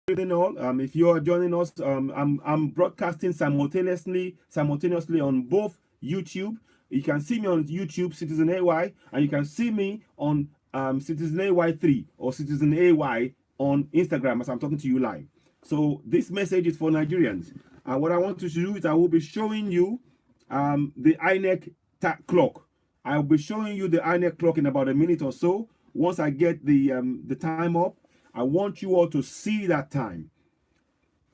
evening all. If you are joining us, I'm broadcasting simultaneously on both YouTube. You can see me on YouTube, Citizen AY, and you can see me on Citizen AY3 or Citizen AY on Instagram as I'm talking to you live. So this message is for Nigerians. And what I want to do is I will be showing you the INEC clock. I will be showing you the INEC clock in about a minute or so. Once I get the time up, I want you all to see that time.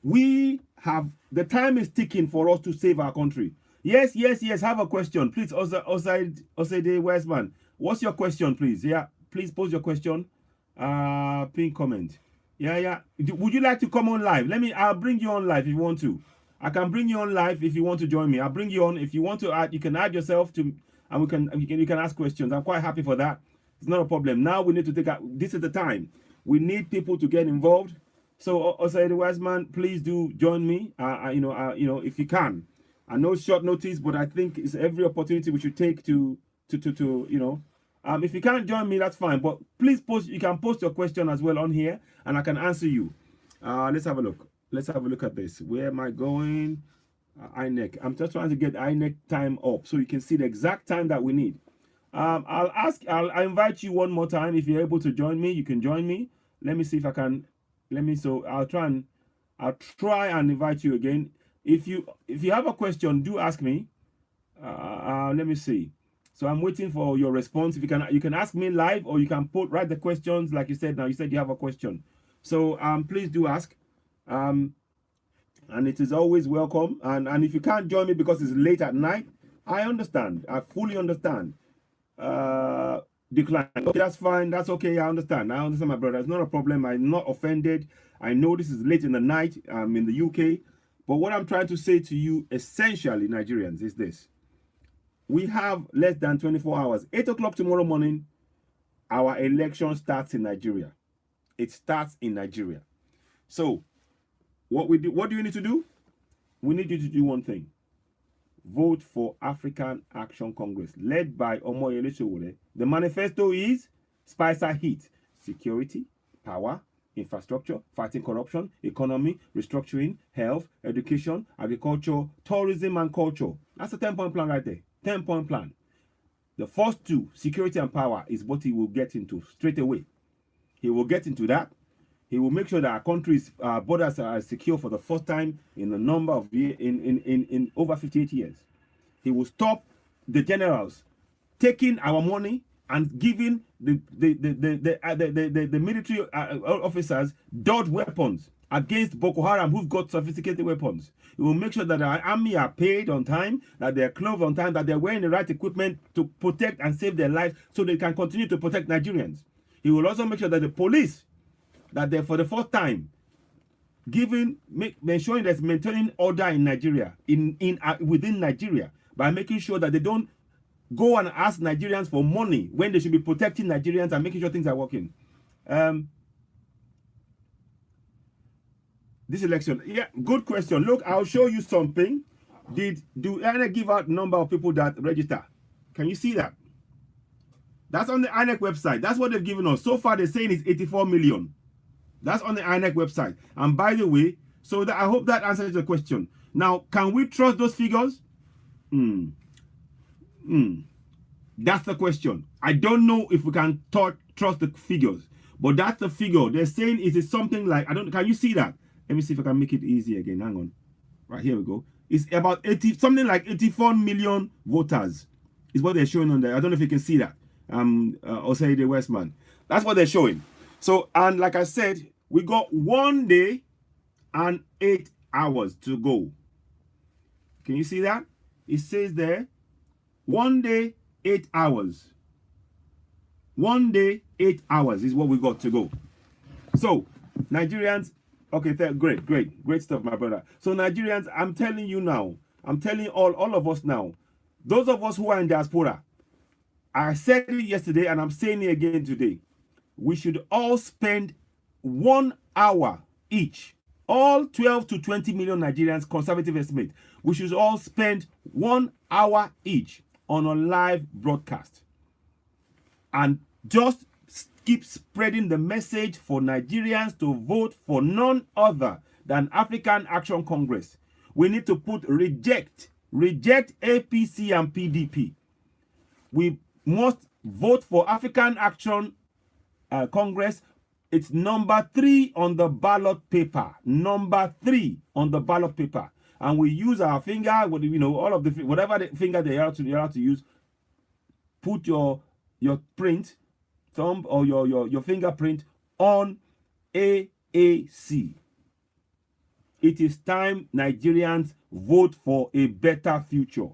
We have, the time is ticking for us to save our country. Yes. Have a question, please. Oside Westman, what's your question, please? Yeah, please post your question. Pin comment. Yeah. Would you like to come on live? I'll bring you on live if you want to. I can bring you on live if you want to join me. I'll bring you on. If you want to add, you can add yourself to, and you can ask questions. I'm quite happy for that. It's not a problem. Now we need to take out, this is the time. We need people to get involved. So Oside Westman, please do join me. If you can. I know short notice, but I think it's every opportunity we should take to if you can't join me, that's fine. But please post. You can post your question as well on here, and I can answer you. Let's have a look. Let's have a look at this. Where am I going? INEC. I'm just trying to get INEC time up so you can see the exact time that we need. I'll invite you one more time. If you're able to join me, you can join me. Let me see if I can. I'll try and invite you again. If you have a question, do ask me. Let me see. So I'm waiting for your response. If you can ask me live, or you can write the questions like you said. Now you said you have a question, so please do ask. And it is always welcome. And if you can't join me because it's late at night, I understand. I fully understand. Decline. Okay, that's fine. That's okay. I understand, my brother. It's not a problem. I'm not offended. I know this is late in the night. I'm in the UK. But what I'm trying to say to you, essentially, Nigerians, is this. We have less than 24 hours. 8 o'clock tomorrow morning, our election starts in Nigeria. It starts in Nigeria. So, what do you need to do? We need you to do one thing. Vote for African Action Congress, led by Omoyele Sowore. The manifesto is Spicer Heat: security, power, infrastructure, fighting corruption, economy, restructuring, health, education, agriculture, tourism, and culture. That's a 10-point plan right there. 10-point plan. The first two, security and power, is what he will get into straight away. He will get into that. He will make sure that our country's borders are secure for the first time in a number of years, in over 58 years. He will stop the generals taking our money and giving the military officers dodge weapons against Boko Haram, who've got sophisticated weapons. He will make sure that our army are paid on time, that they're clothed on time, that they're wearing the right equipment to protect and save their lives so they can continue to protect Nigerians. He will also make sure that the police, that they're for the first time ensuring there's maintaining order in Nigeria, within Nigeria, by making sure that they don't go and ask Nigerians for money when they should be protecting Nigerians and making sure things are working. This election, yeah, good question. Look, I'll show you something. Do INEC give out number of people that register? Can you see that? That's on the INEC website. That's what they've given us. So far, they're saying it's 84 million. That's on the INEC website. And by the way, I hope that answers the question. Now, can we trust those figures? That's the question. I don't know if we can trust the figures, but that's the figure. They're saying is something like, can you see that? Let me see if I can make it easy again. Hang on. Right, here we go. It's about something like 84 million voters is what they're showing on there. I don't know if you can see that. Oside Westman. That's what they're showing. So, and like I said, we got 1 day and 8 hours to go. Can you see that? It says there, 1 day, 8 hours. 1 day, 8 hours is what we got to go. So, Nigerians, okay, great stuff, my brother. So, Nigerians, I'm telling you now, I'm telling all of us now, those of us who are in diaspora, I said it yesterday and I'm saying it again today. We should all spend 1 hour each. All 12 to 20 million Nigerians, conservative estimate. We should all spend 1 hour each on a live broadcast. And just keep spreading the message for Nigerians to vote for none other than African Action Congress. We need to put reject APC and PDP. We must vote for African Action Congress. It's number 3 on the ballot paper. Number 3 on the ballot paper. And we use our finger, all of the whatever the finger they are to use. Put your print, thumb or your fingerprint on AAC. It is time Nigerians vote for a better future.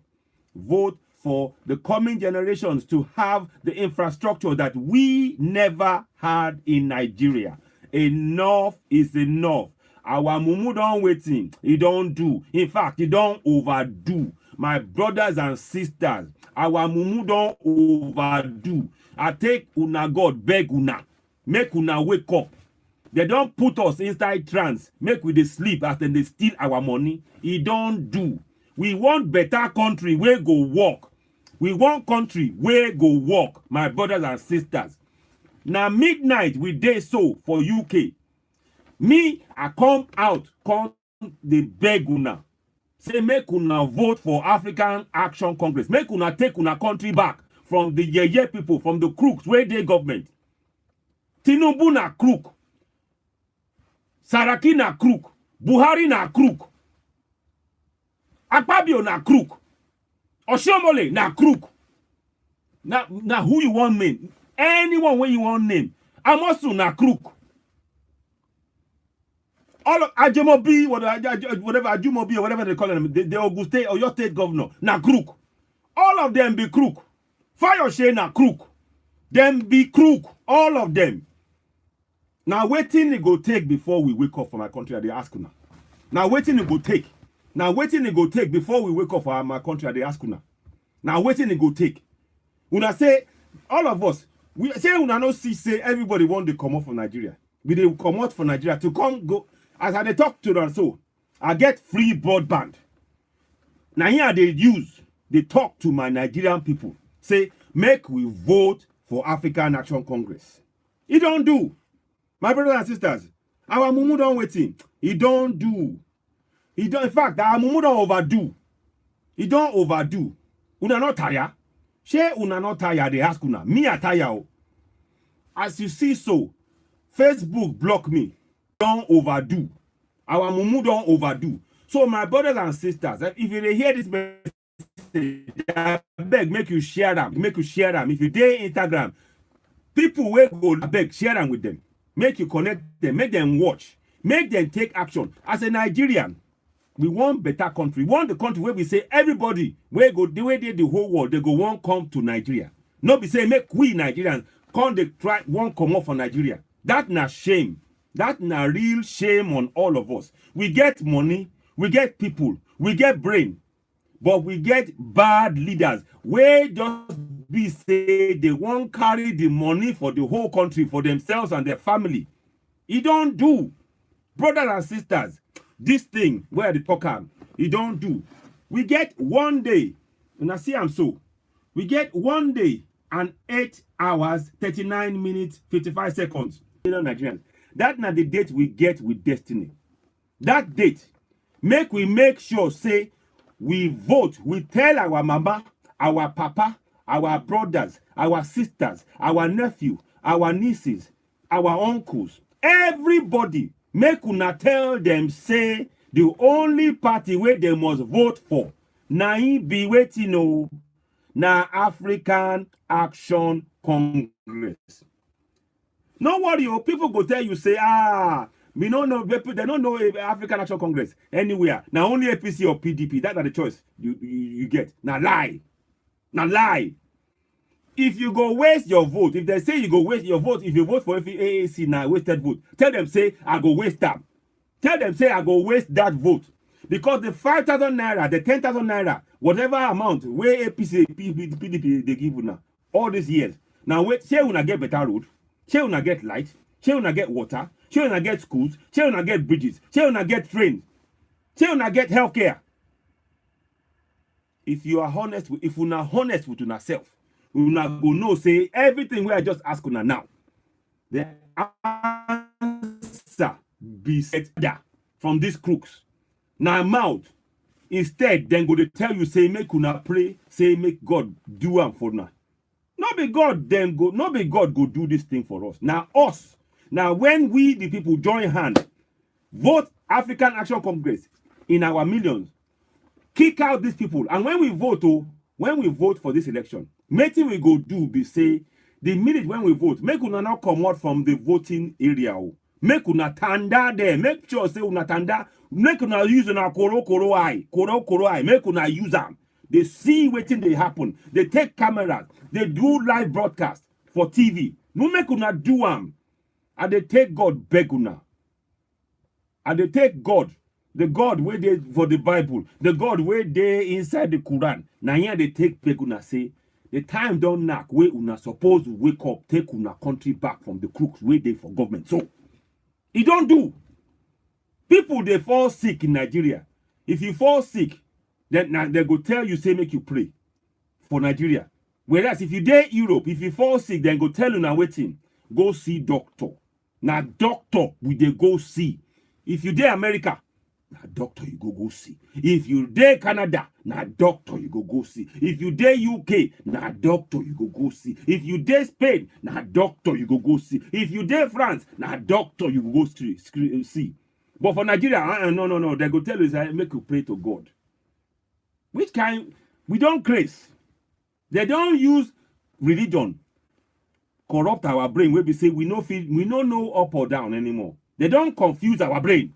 Vote for the coming generations to have the infrastructure that we never had in Nigeria. Enough is enough. Our mumu don't waiting. He don't do. In fact, he don't overdo. My brothers and sisters, our mumu don't overdo. I take una God beg una. Make una wake up. They don't put us inside trance. Make we dey sleep as then they steal our money. He don't do. We want better country where go work. We want country where go work, my brothers and sisters. Now midnight we dey so for UK. Me, I come out, come the beg una. Say make una vote for African Action Congress. Make una take una country back from the yeye people, from the crooks where they government. Tinubu na crook. Saraki na crook. Buhari na crook. Akpabio na crook. Oshomole na crook. Now who you want name? Anyone when you want name. Amosu na crook. All of Ajemobi, whatever Ajumobi or whatever they call them, the Ogun State or your state governor, na crook. All of them be crook. Fayoshe na crook. Them be crook. All of them. Now waiting it go take before we wake up for my country, they ask una. Now waiting it go take. Now waiting it go take before we wake up for my country, they ask una. Now waiting it go take. Una say, all of us, we say una no see say everybody want to come out from Nigeria. We they come out from Nigeria to come go. As I they talk to them, so I get free broadband. Now here they talk to my Nigerian people. Say, make we vote for African Action Congress. He don't do. My brothers and sisters, our mumu don't waiting. He don't do. He don't, in fact, our mumu don't overdo. He don't overdo. Una not tired. She una not tired, they ask una. Me a tired. As you see so, Facebook block me. Don't overdo. Our mumu don't overdo. So my brothers and sisters, if you hear this message, I beg, make you share them. Make you share them. If you dare Instagram, people will go, I beg, share them with them. Make you connect them. Make them watch. Make them take action. As a Nigerian, we want better country. We want the country where we say everybody where go the way they the whole world, they go won't come to Nigeria. Not be say make we Nigerians come they try won't come off for Nigeria. That na shame. That na real shame on all of us. We get money, we get people, we get brain, but we get bad leaders where just be say they won't carry the money for the whole country for themselves and their family. He don't do. Brothers and sisters, this thing where the talk am, he don't do. We get one day, and I see I'm so. We get 1 day and 8 hours, 39 minutes, 55 seconds. Nigerians. That's not the date we get with destiny. That date, we make sure, say, we vote, we tell our mama, our papa, our brothers, our sisters, our nephew, our nieces, our uncles, everybody, make una tell them, say, the only party where they must vote for, na him be waiting o, na African Action Congress. No worry, people go tell you, say, we don't know, they don't know African Action Congress anywhere. Now only APC or PDP, that's the choice you get. Now lie. Now lie. If you go waste your vote, if they say you go waste your vote, if you vote for AAC now, wasted vote, tell them, say, I go waste that. Tell them, say, I go waste that vote. Because the 5,000 naira, the 10,000 naira, whatever amount, where APC, PDP, they give you now, all these years. Now, wait, say when I get better road, say when I get light, say when I get water, say when I get schools, say when I get bridges, say when I get trains, say when I get healthcare. If you are honest, if you're not honest with yourself, you not go know, say, everything where I just ask you now. The answer be set from these crooks. Now mouth. Instead, then go to tell you, say, make una pray, say, make God do am for now. Not be God, then go, not be God go do this thing for us. Now us. Now when we, the people, join hand, vote African Action Congress in our millions, kick out these people. And when we vote for this election, nothing we go do be say, the minute when we vote, make una not come out from the voting area. Make una tanda there. Make sure say una tanda. Make una use una koro eye. Make una use them. They see waiting they happen. They take cameras. They do live broadcast for TV. No make una do them. And they take God beg una. And they take God. The God where they for the Bible. The God where they inside the Quran. Now here they take beg una say, the time don't knock where una supposed to wake up, take una country back from the crooks where they for government. So, it don't do. People, they fall sick in Nigeria. If you fall sick, then they go tell you, say, make you pray for Nigeria. Whereas if you dare Europe, if you fall sick, then go tell you now waiting, go see doctor. Now doctor, we they go see. If you dare America, now doctor you go see. If you dare Canada, now doctor you go see. If you dare UK, now doctor you go see. If you dare Spain, now doctor you go see. If you dare France, now doctor you go see. But for Nigeria, no. They go tell you, make you pray to God. Which kind? We don't craze. They don't use religion corrupt our brain where we say we don't know up or down anymore. They don't confuse our brain.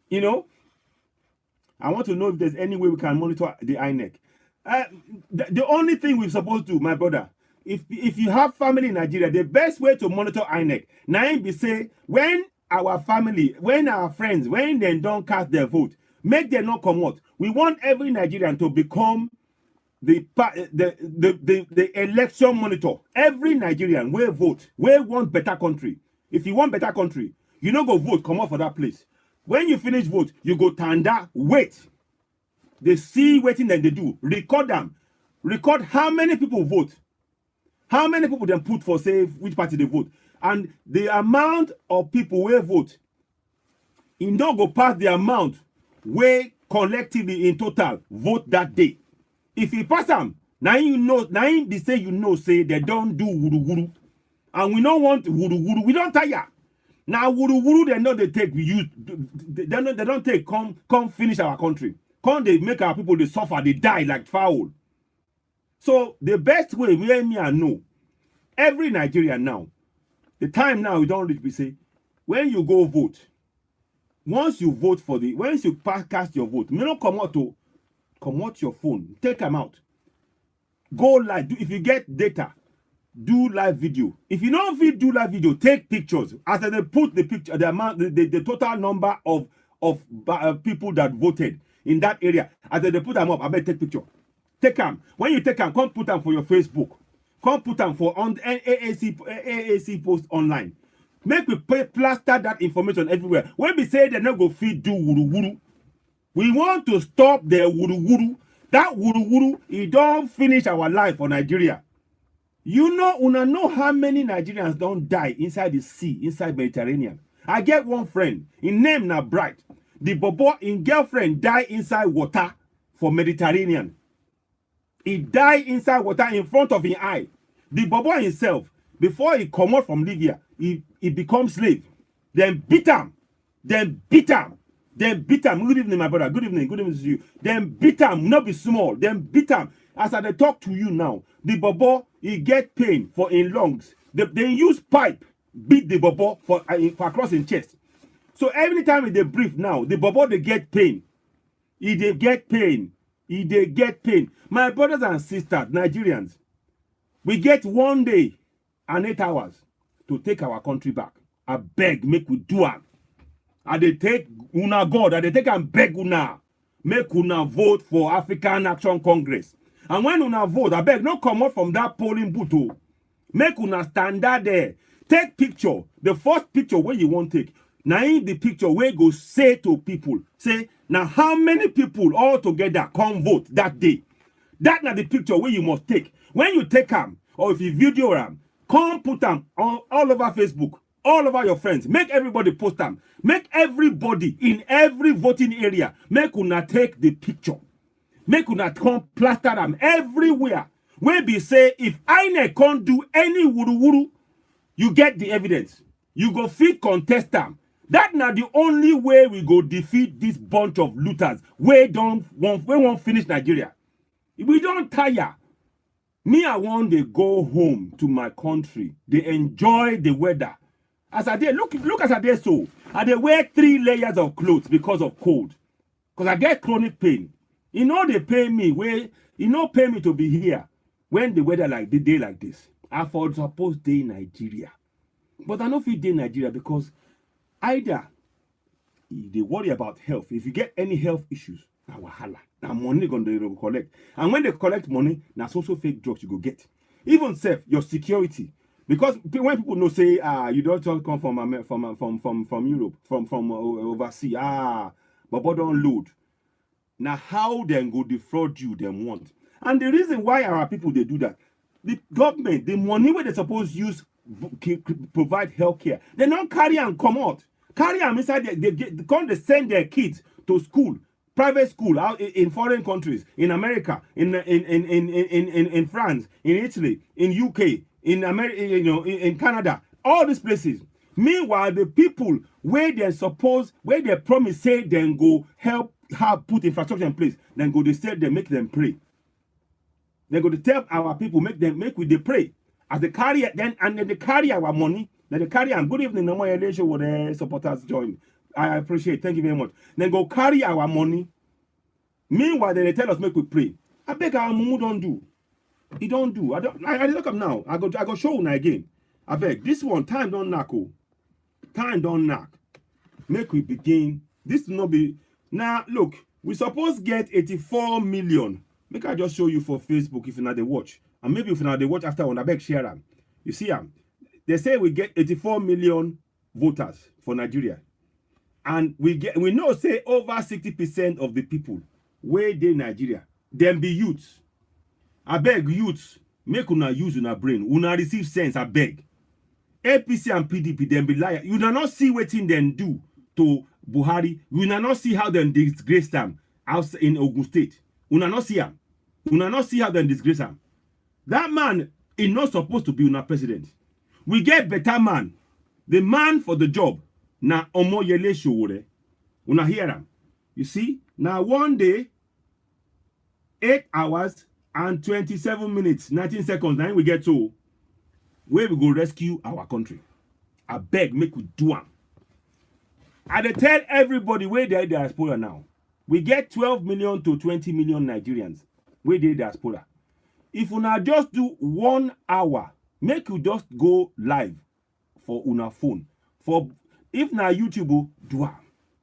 You know, I want to know if there's any way we can monitor the INEC. The only thing we're supposed to do, my brother, if you have family in Nigeria, the best way to monitor INEC, now be say when our family, when our friends, when they don't cast their vote, make them not come out. We want every Nigerian to become the election monitor. Every Nigerian will vote. We want better country. If you want better country, you don't go vote, come out for that place. When you finish vote, you go tanda, wait. They see waiting, then they do. Record them. Record how many people vote. How many people then put for, say, which party they vote. And the amount of people will vote, it don't go past the amount where collectively in total vote that day. If you pass them, now you know, now they say you know, say they don't do wuru. And we don't want wuru. We don't tire. Now wuru, they know they take, we use, they don't take, come finish our country. Come they make our people, they suffer, they die like fowl. So the best way, we know, every Nigerian now, the time now, we don't reach, we say, when you go vote, once you vote for once you cast your vote, you don't come out your phone, take them out. Go live, if you get data, do live video. If you don't do live video, take pictures. As they put the picture, the amount, the total number of people that voted in that area, as they put them up, I bet take picture. Take them. When you take them, come put them for your Facebook. Come put them for on AAC post online. Make we plaster that information everywhere. When we say they not go feed do wuru, we want to stop the wuru. That wuru, it don't finish our life for Nigeria. You know, una know how many Nigerians don't die inside the sea, inside Mediterranean. I get one friend, his name na Bright. The bobo in girlfriend die inside water for Mediterranean. He died inside water in front of his eye. The bobo himself, before he come out from Libya, he becomes slave. Then beat him. Then beat him. Good evening, my brother. Good evening to you. Then beat him, not be small. Then beat him. As I talk to you now, the bobo, he get pain for in lungs. They use pipe, beat the bobo for across in chest. So every time they breathe now, the bobo, they get pain. They get pain. My brothers and sisters, Nigerians, we get 1 day and 8 hours to take our country back. I beg, make we do it. And they take una God, and they take and beg una, make una vote for African Action Congress. And when una vote, I beg, not come out from that polling booth. Make una stand there. Take picture. The first picture where you want to take. Now in the picture where you go say to people, say, now how many people all together come vote that day? That's not the picture where you must take. When you take them, or if you video them, Come put them all over Facebook, all over your friends. Make everybody post them. Make everybody in every voting area. Make una take the picture. Make una come plaster them everywhere. Where be say if INEC can't do any wuru, you get the evidence. You go fit contest them. That now the only way we go defeat this bunch of looters. We won't finish Nigeria. We don't tire. Me, I want to go home to my country. They enjoy the weather. As I did, look as I did so. I did wear 3 layers of clothes because of cold. Because I get chronic pain. You know they pay me pay me to be here when the weather like the day like this. I for suppose day in Nigeria. But I don't feel day in Nigeria because either they worry about health. If you get any health issues, now wahala. Now money gonna collect. And when they collect money, now also fake drugs you go get. Even self, your security. Because when people know say, you don't come from Europe, from overseas, but don't load. Now how then go defraud you them want? And the reason why our people they do that, the government, the money where they supposed to use provide healthcare, they don't carry and come out. Carry them inside they send their kids to school, private school out in foreign countries, in America, in France, in Italy, in UK, in America, in Canada, all these places. Meanwhile, the people where they promise say then go help put infrastructure in place, then go they say they make them pray. They go to tell our people make they pray. As they carry it, then they carry our money. Then they carry and good evening, no more elation with the supporters join. I appreciate. Thank you very much. Then go carry our money. Meanwhile, they tell us make we pray. I beg our mumu don't do. He don't do. I look up now. I go show you again. I beg this one time don't knock. Time don't knock. Make we begin. This will not be now. Look, we supposed get 84 million. Make I just show you for Facebook if you not the watch. And maybe if you not the watch after one, I beg share them. You see them. They say we get 84 million voters for Nigeria. And we know say over 60% of the people where they Nigeria, them be youths. I beg youths, make una use una brain. Una receive sense, I beg. APC and PDP, them be liar. You do not see what in them do to Buhari. You do not see how them disgrace them out in Ogun State. Una not see him. Una not see how them disgrace him. That man is not supposed to be una president. We get better man. The man for the job. Na Omoyele Showore. Una hear him. You see? Now one day, 8 hours and 27 minutes, 19 seconds, then we get to where we go rescue our country. I beg, make we do am. I dey tell everybody where they diaspora now. We get 12 million to 20 million Nigerians where they diaspora. If una just do 1 hour, make you just go live for una phone. For if na YouTube, do am.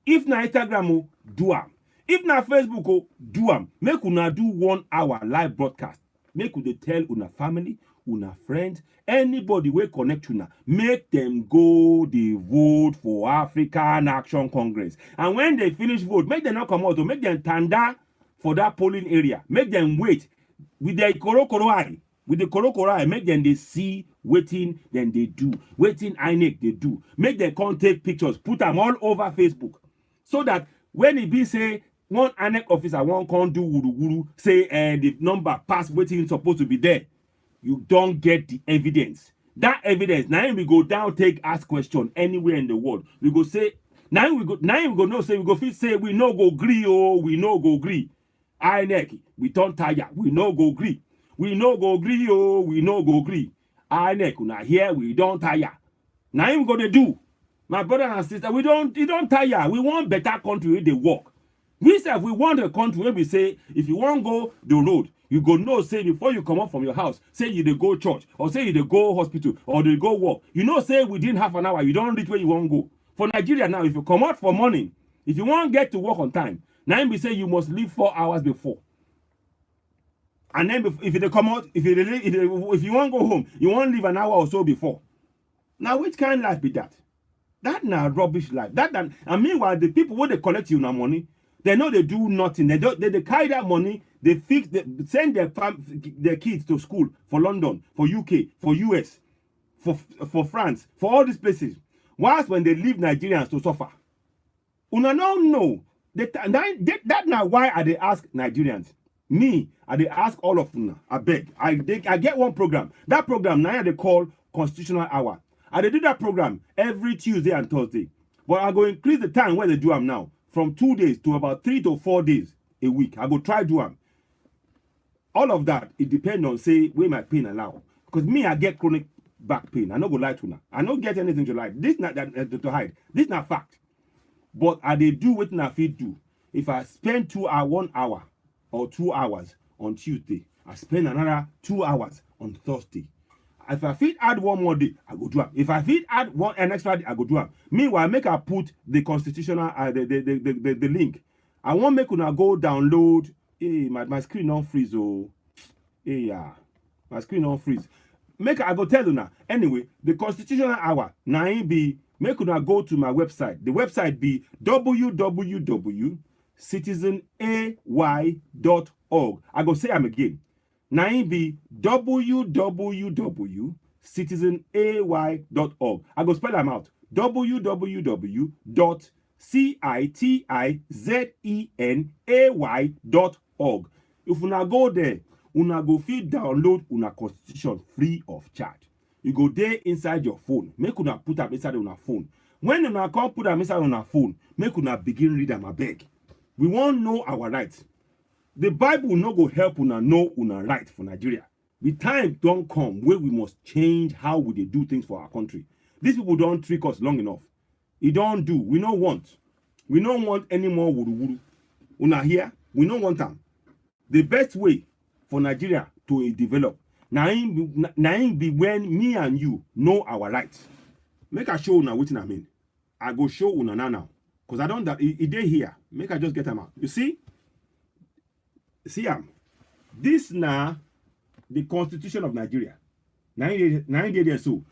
If na Instagram, do am. If na Facebook, do am. Make una do 1 hour live broadcast. Make una tell una family, una friends, anybody wey connect una, make them go dey vote for African Action Congress. And when they finish vote, make them not come out, make them tanda for that polling area. Make them wait with their korokoro eye. With the korokoro eye, make them they see waiting, then they do. Waiting INEC they do. Make them come take pictures, put them all over Facebook. So that when it be say, one INEC officer won't come do wuru say the number pass waiting supposed to be there. You don't get the evidence. That evidence, now we go down, ask question anywhere in the world. We go say, now we go no say, we go fit say, we no go agree, oh, we no go agree. INEC, we don't tire, we no go agree. We no go agree, oh, we no go agree. INEC, una here, we don't tire. Now we go to do. My brother and sister, we don't tire. We want better country where they work. We say we want a country where we say, if you want to go the road, you go know, say before you come up from your house, say you dey go church, or say you dey go hospital, or they go work. You know, say within half an hour, you don't reach where you want to go. For Nigeria now, if you come out for morning, if you want to get to work on time, now we say you must leave 4 hours before. And then if they come out, if you want to go home, you want to leave an hour or so before. Now, which kind of life be that? That now rubbish life. And meanwhile, the people where they collect you now money, they know they do nothing. They carry that money. They send their kids to school for London, for UK, for US. for France, for all these places. Whilst when they leave Nigerians to suffer. Una don't know. That now why are they ask Nigerians? Me, I they ask all of una. I beg. I get one program. That program now they call Constitutional Hour. I they do that program every Tuesday and Thursday. But I go increase the time where they do them now from 2 days to about 3 to 4 days a week. I go try do them. All of that, it depends on say where my pain allow. Because me, I get chronic back pain. I no go lie to una. I don't get anything to lie. This not that to hide. This not fact. But I they do what I fit do. If I spend 1 hour or 2 hours on Tuesday, I spend another 2 hours on Thursday. If I fit add one more day, I go do it. If I fit add an extra day, I go do it. Meanwhile, make I put the constitutional the link. I want make una go download. Hey, my screen don't freeze. Oh, hey, yeah, my screen don't freeze. Make I go tell you now. Anyway, the constitutional hour now be make una go to my website. The website be www.citizenay.org. I go say I'm again. Now be www.citizenay.org. I go spell them out. www.citizenay.org. If una go there, una go fit download una constitution free of charge. You go there inside your phone. Make una put them inside una phone. When una come put them inside una phone, make una begin read them. I beg. We want know our rights. The Bible no go help una know una right for Nigeria. The time don't come where we must change how we dey do things for our country. These people don't trick us long enough. It don't do. We don't want. We don't want any more wuru-wuru. Una here, we don't want them. The best way for Nigeria to develop now be when me and you know our rights. Make I show una what I mean. I go show una now. Because I don't that it dey here. Make I just get them out. You see? See this now the Constitution of Nigeria. 9 days so.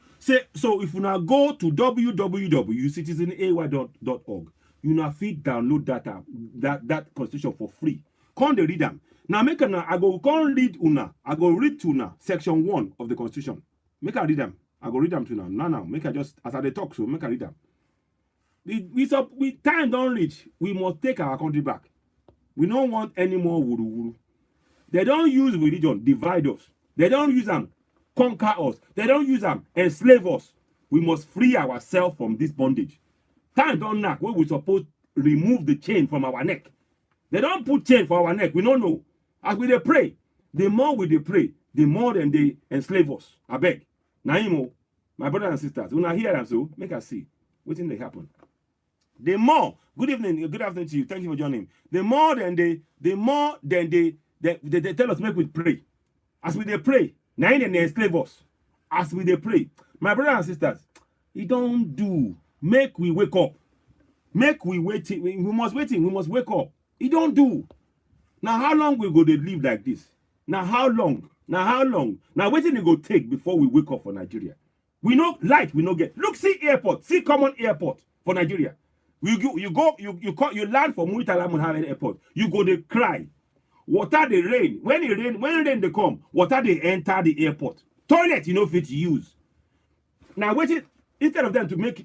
So if you now go to www.citizenay.org, you now fit download that constitution for free. Come they read them. Now make I go come read una. I go read to una section 1 of the Constitution. Make I read them. I go read them to now. Now make I just as I talk so make I read them. We time don't reach. We must take our country back. We don't want any more wuru-wuru. They don't use religion divide us. They don't use them conquer us. They don't use them enslave us. We must free ourselves from this bondage. Time don't knock where we supposed remove the chain from our neck. They don't put chain for our neck. We don't know. As we they pray, the more we they pray, the more than they enslave us. I beg. Naimo, my brothers and sisters, when I hear them so, make us see what thing they happen. The more, good evening, good afternoon to you. Thank you for joining. The more than they tell us make we pray. As we they pray, now they enslave us. As we they pray, my brothers and sisters, it don't do. Make we wake up. Make we waiting. We must waiting. We must wake up. It don't do. Now how long we go to live like this? Now how long? Now how long? Now waiting it go take before we wake up for Nigeria. We know light. We know get. Look, see airport. See common airport for Nigeria. You land for Muritala Muhammad Airport. You go to cry. Water they rain. When rain they come, water they enter the airport. Toilet, you know, fit use. Now wait it instead of them to make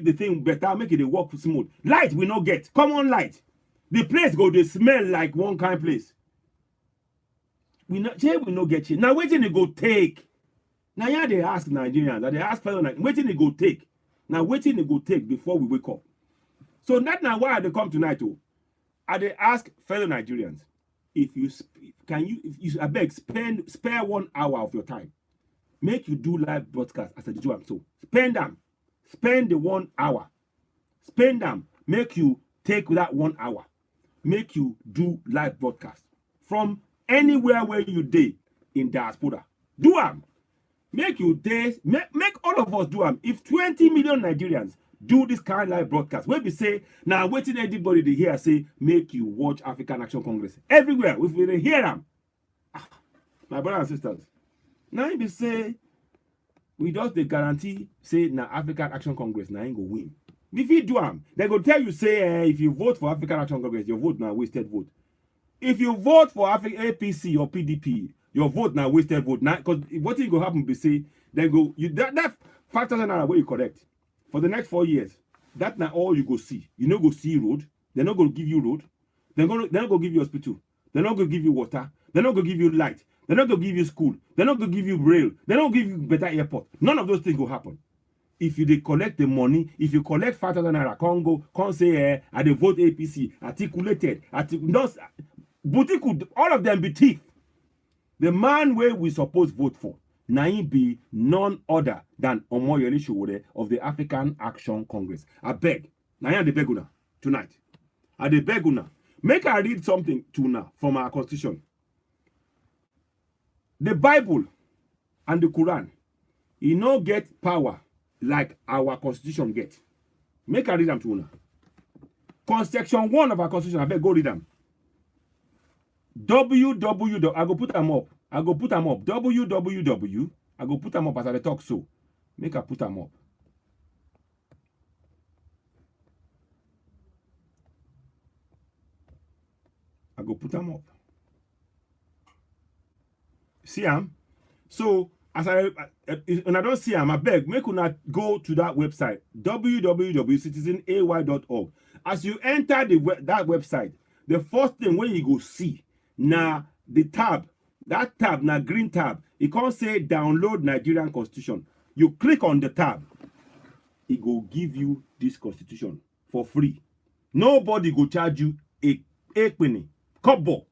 the thing better, make it work smooth. Light we not get. Common light. The place go they smell like one kind place. We not get it. Now waiting they go take. Now yeah, they ask Nigerians, they ask fellow Nigerians, waiting they go take. Now waiting they go take before we wake up. So that's now why they come tonight too. And they ask fellow Nigerians, if you I beg spare 1 hour of your time, make you do live broadcast as I do am so. Spend the 1 hour. Spend them. Make you take that 1 hour. Make you do live broadcast from anywhere where you dey in diaspora. Do them. Make you days. Make all of us do them. If 20 million Nigerians do this kind of live broadcast, where we say now waiting everybody to hear say make you watch African Action Congress everywhere. If we hear them, my brothers and sisters, now if we say we just the guarantee say now African Action Congress now ain't go win. If you do them, they go tell you say if you vote for African Action Congress, your vote now wasted vote. If you vote for APC or PDP, your vote now wasted vote. Now, because what is going to happen be say Then go you that 5,000 naira where you collect for the next 4 years. That now all you go see. You no go see road. They're not going to give you road. They're not going to give you hospital. They're not going to give you water. They're not going to give you light. They're not going to give you school. They're not going to give you rail. They're not going to give you better airport. None of those things will happen. If you they collect the money, if you collect 5,000 naira, can't say, I they vote APC, articulated, boutique could all of them be thief. The man where we supposed vote for, now be none other than Omoyele Sowore of the African Action Congress. I beg, now the beg una tonight. I the beg una. Make I read something to now from our constitution. The Bible and the Quran, you no get power like our constitution get. Make I read them to una. Section 1 of our constitution, I beg go read them. www. I go put them up. www. I go put them up as I talk so. Make I put them up. I go put them up. See am? So as I don't see am, I beg make una go to that website www.citizenay.org. As you enter that website, the first thing when you go see now the tab, that tab now green tab, it can't say download Nigerian Constitution. You click on the tab, it go give you this constitution for free. Nobody go charge you a penny, kobo.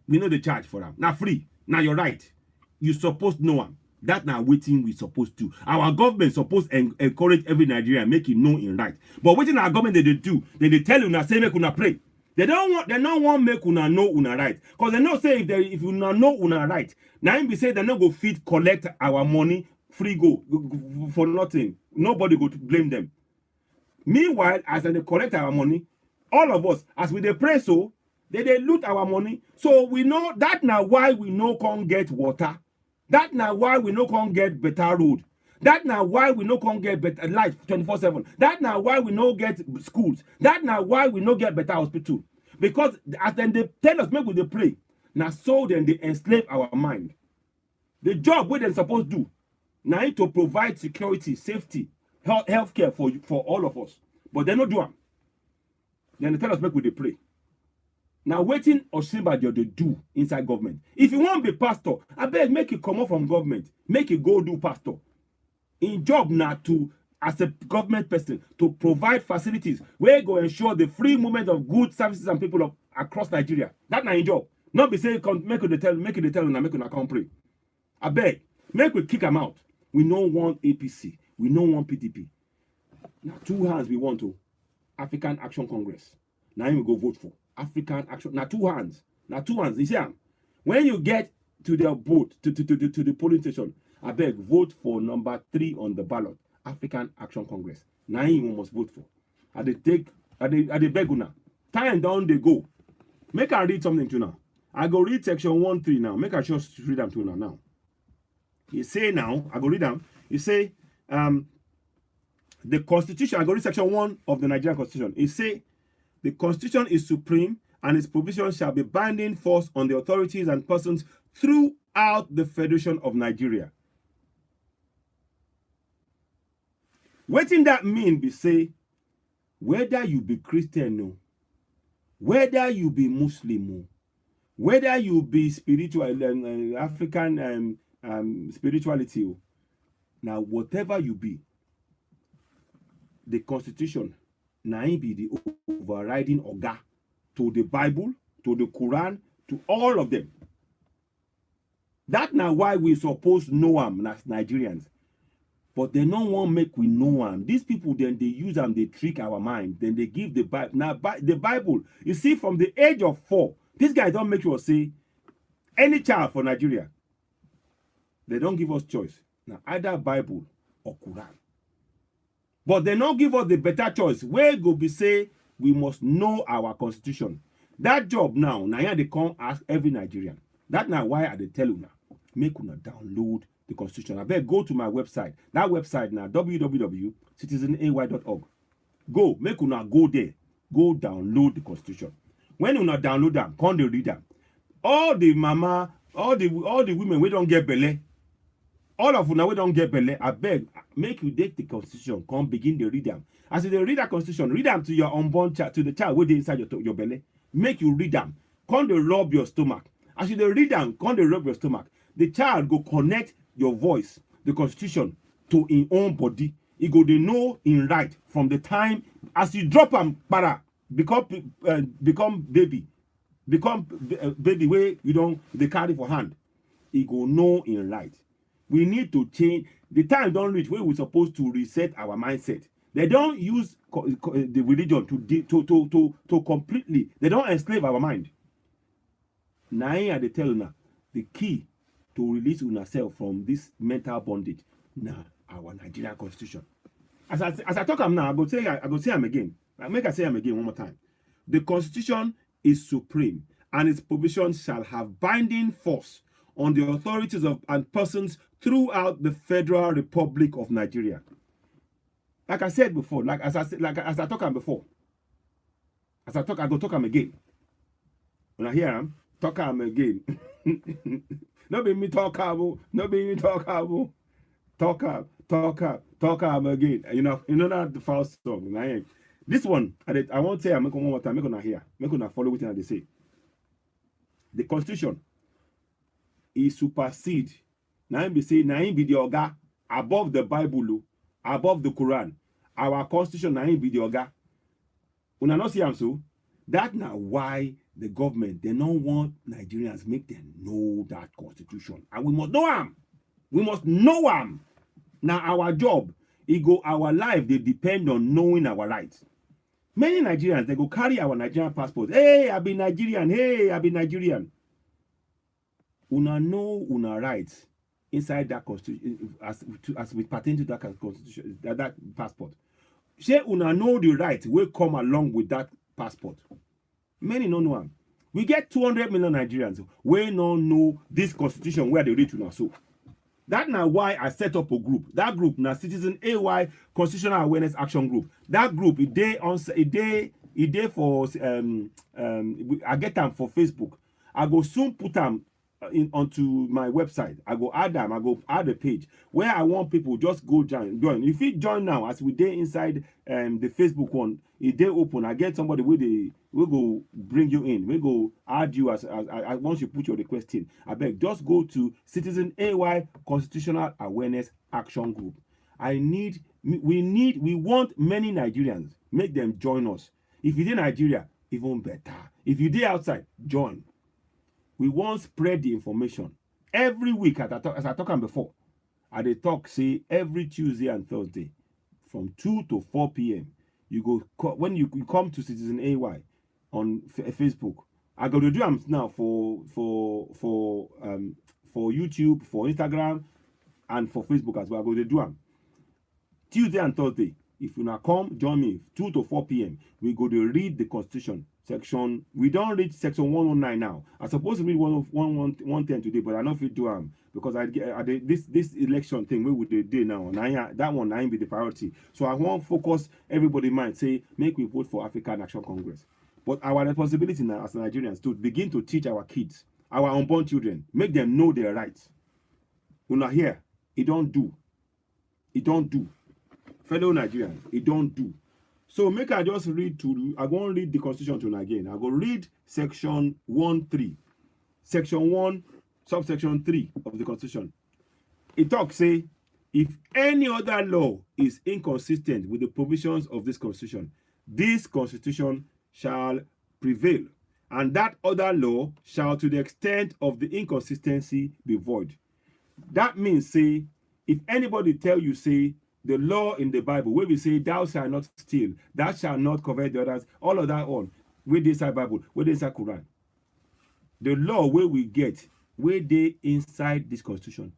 We know the charge for them. Now free. Now you're right. You supposed to know them. That now waiting we supposed to. Our government supposed to encourage every Nigerian, make it know in right. But waiting our government they do, they tell you now say make una pray. They don't want make una know una right. Because they know say if you know una right, now be say they not go feed collect our money free go for nothing. Nobody go to blame them. Meanwhile, as they collect our money, all of us, as we they pray so, they loot our money. So we know that now why we no can't get water. That now why we no can't get better road. That now why we no can't get better light 24/7. That now why we no get schools. That now why we no get better hospital. Because as then they tell us make we they pray. Now so then they enslave our mind. The job where they supposed to do now to provide security, safety, healthcare for all of us. But they not do them. Then they tell us make we they pray. Now waiting or Osinbajo they do inside government. If you want to be pastor, I beg make you come up from government. Make you go do pastor. In job now to as a government person to provide facilities where go ensure the free movement of goods, services, and people across Nigeria. That now in job. Not be saying make you tell and make you come pray. I beg, make we kick them out. We no want APC. We no want PDP. Now 2 hands we want to African Action Congress. Now we go vote for African Action. Now 2 hands. Now 2 hands. You see, when you get to the vote to the polling station, I beg vote for number 3 on the ballot. African Action Congress. Now you must vote for. At the beg now. Time down they go. Make I read something to now. I go read section 1.3 now. Make I just read them to now. You say now, I go read them. You say the Constitution, I go read section 1 of the Nigerian Constitution. It say the Constitution is supreme and its provisions shall be binding force on the authorities and persons throughout the Federation of Nigeria. What in that mean be say, whether you be Christian, no, whether you be Muslim, no, whether you be spiritual, African spirituality, now whatever you be, the Constitution now be the overriding organ to the Bible, to the Quran, to all of them. That now why we supposed know them as Nigerians. But they don't want make we know them. These people then they use them, they trick our mind. Then they give the Bible. Now the Bible, you see, from the age of 4, these guys don't make sure say any child for Nigeria. They don't give us choice. Now either Bible or Quran. But they don't give us the better choice. Where go be say we must know our constitution. That job now they come ask every Nigerian. That now why they tell you now. Make una download the constitution. I better go to my website. That website now, www.citizenay.org. Go, make una go there. Go download the constitution. When una download them, come they read them. All the mama, all the women we don't get belly. all of una we don't get belle, I beg, make you take the constitution, come begin to read them. As you read that constitution, read them to your unborn child, to the child within inside your belly. Make you read them. Come to rub your stomach. As you read them, come to rub your stomach. The child go connect your voice, the constitution, to his own body. He go they know in right from the time as you drop him, para become baby, baby where you don't they carry for hand. He go know in right. We need to change. The time don't reach where we're supposed to reset our mindset. They don't use the religion to completely. They don't enslave our mind. Now they tell you the key to release yourself from this mental bondage. Now our Nigerian constitution. As I talk am now, I go say am again. Make I say am again one more time. The constitution is supreme, and its provisions shall have binding force on the authorities of and persons throughout the Federal Republic of Nigeria. Like I said before, as I talk am before, I go talk am again. When I hear am, talk am again. No be me talk am, no be me talk am. Talk am again. You know that the first song. This one, I won't say I make one more time. Make una hear. Make una follow what they say. The constitution is supersede. Now be say now be the oga above the Bible, above the Quran. Our constitution now be the oga. Una not see am so. That now why the government they don't want Nigerians make them know that constitution, and we must know am. We must know am. Now our job, our life, they depend on knowing our rights. Many Nigerians they go carry our Nigerian passports. Hey, I be Nigerian. Hey, I be Nigerian. Una know una rights inside that constitution as we pertain to that constitution, that passport. Say una know the rights will come along with that passport. Many don't know them. We get 200 million Nigerians. We don't know this constitution where they read to now. So that now why I set up a group. That group now Citizen AY Constitutional Awareness Action Group. That group it day for I get them for Facebook. I go soon put them onto my website. I go add them. I go add a page where I want people just go join. If you join now, as we day inside the Facebook one, it day open. I get somebody we go bring you in. We go add you as once you put your request in. I beg just go to Citizen AY Constitutional Awareness Action Group. We want many Nigerians. Make them join us. If you're in Nigeria, even better. If you're there outside, join. We want spread the information every week. As I talk before, they talk say every Tuesday and Thursday from 2 to 4 p.m. You go when you come to Citizen AY on Facebook. I go to do them now for YouTube, for Instagram, and for Facebook as well. I go to do them Tuesday and Thursday. If you now come, join me 2 to 4 p.m. We go to read the Constitution. Section, we don't read section 109 now. I'm supposed to read 110 today, but I don't feel do them because this election thing we would do now. That one ain't be the priority. So I want focus everybody mind say make we vote for African Action Congress. But our responsibility now as Nigerians to begin to teach our kids, our unborn children, make them know their rights. We're not here. It don't do. Fellow Nigerians, it don't do. So make I just read I won't read the constitution to again. I go read section 1.3. Section 1, subsection 3 of the constitution. It talks say if any other law is inconsistent with the provisions of this constitution shall prevail, and that other law shall to the extent of the inconsistency be void. That means say if anybody tell you say the law in the Bible, where we say, thou shalt not steal, thou shalt not covet the others, all of that on, where they say Bible, where they say Quran. The law where we get, where they inside this constitution,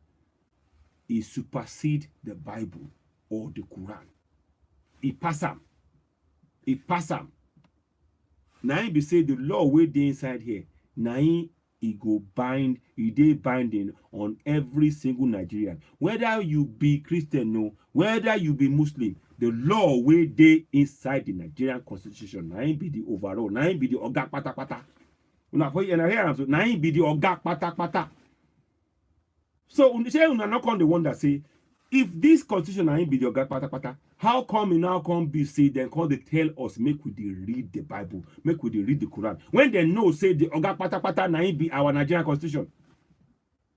is supersede the Bible or the Quran. It pass them. Now be say the law where they inside here, now it go bind, it dey binding on every single Nigerian. Whether you be Christian, no, whether you be Muslim, the law where they inside the Nigerian constitution, na be the overall, na be the oga pata. Una for you hear am so, na be the oga pata. So say una not come the one that say, if this constitution na be the oga patapata, how come e now come be say then come they tell us make we dey read the Bible, make we dey read the Quran, when they know say the oga patapata na be our Nigerian constitution?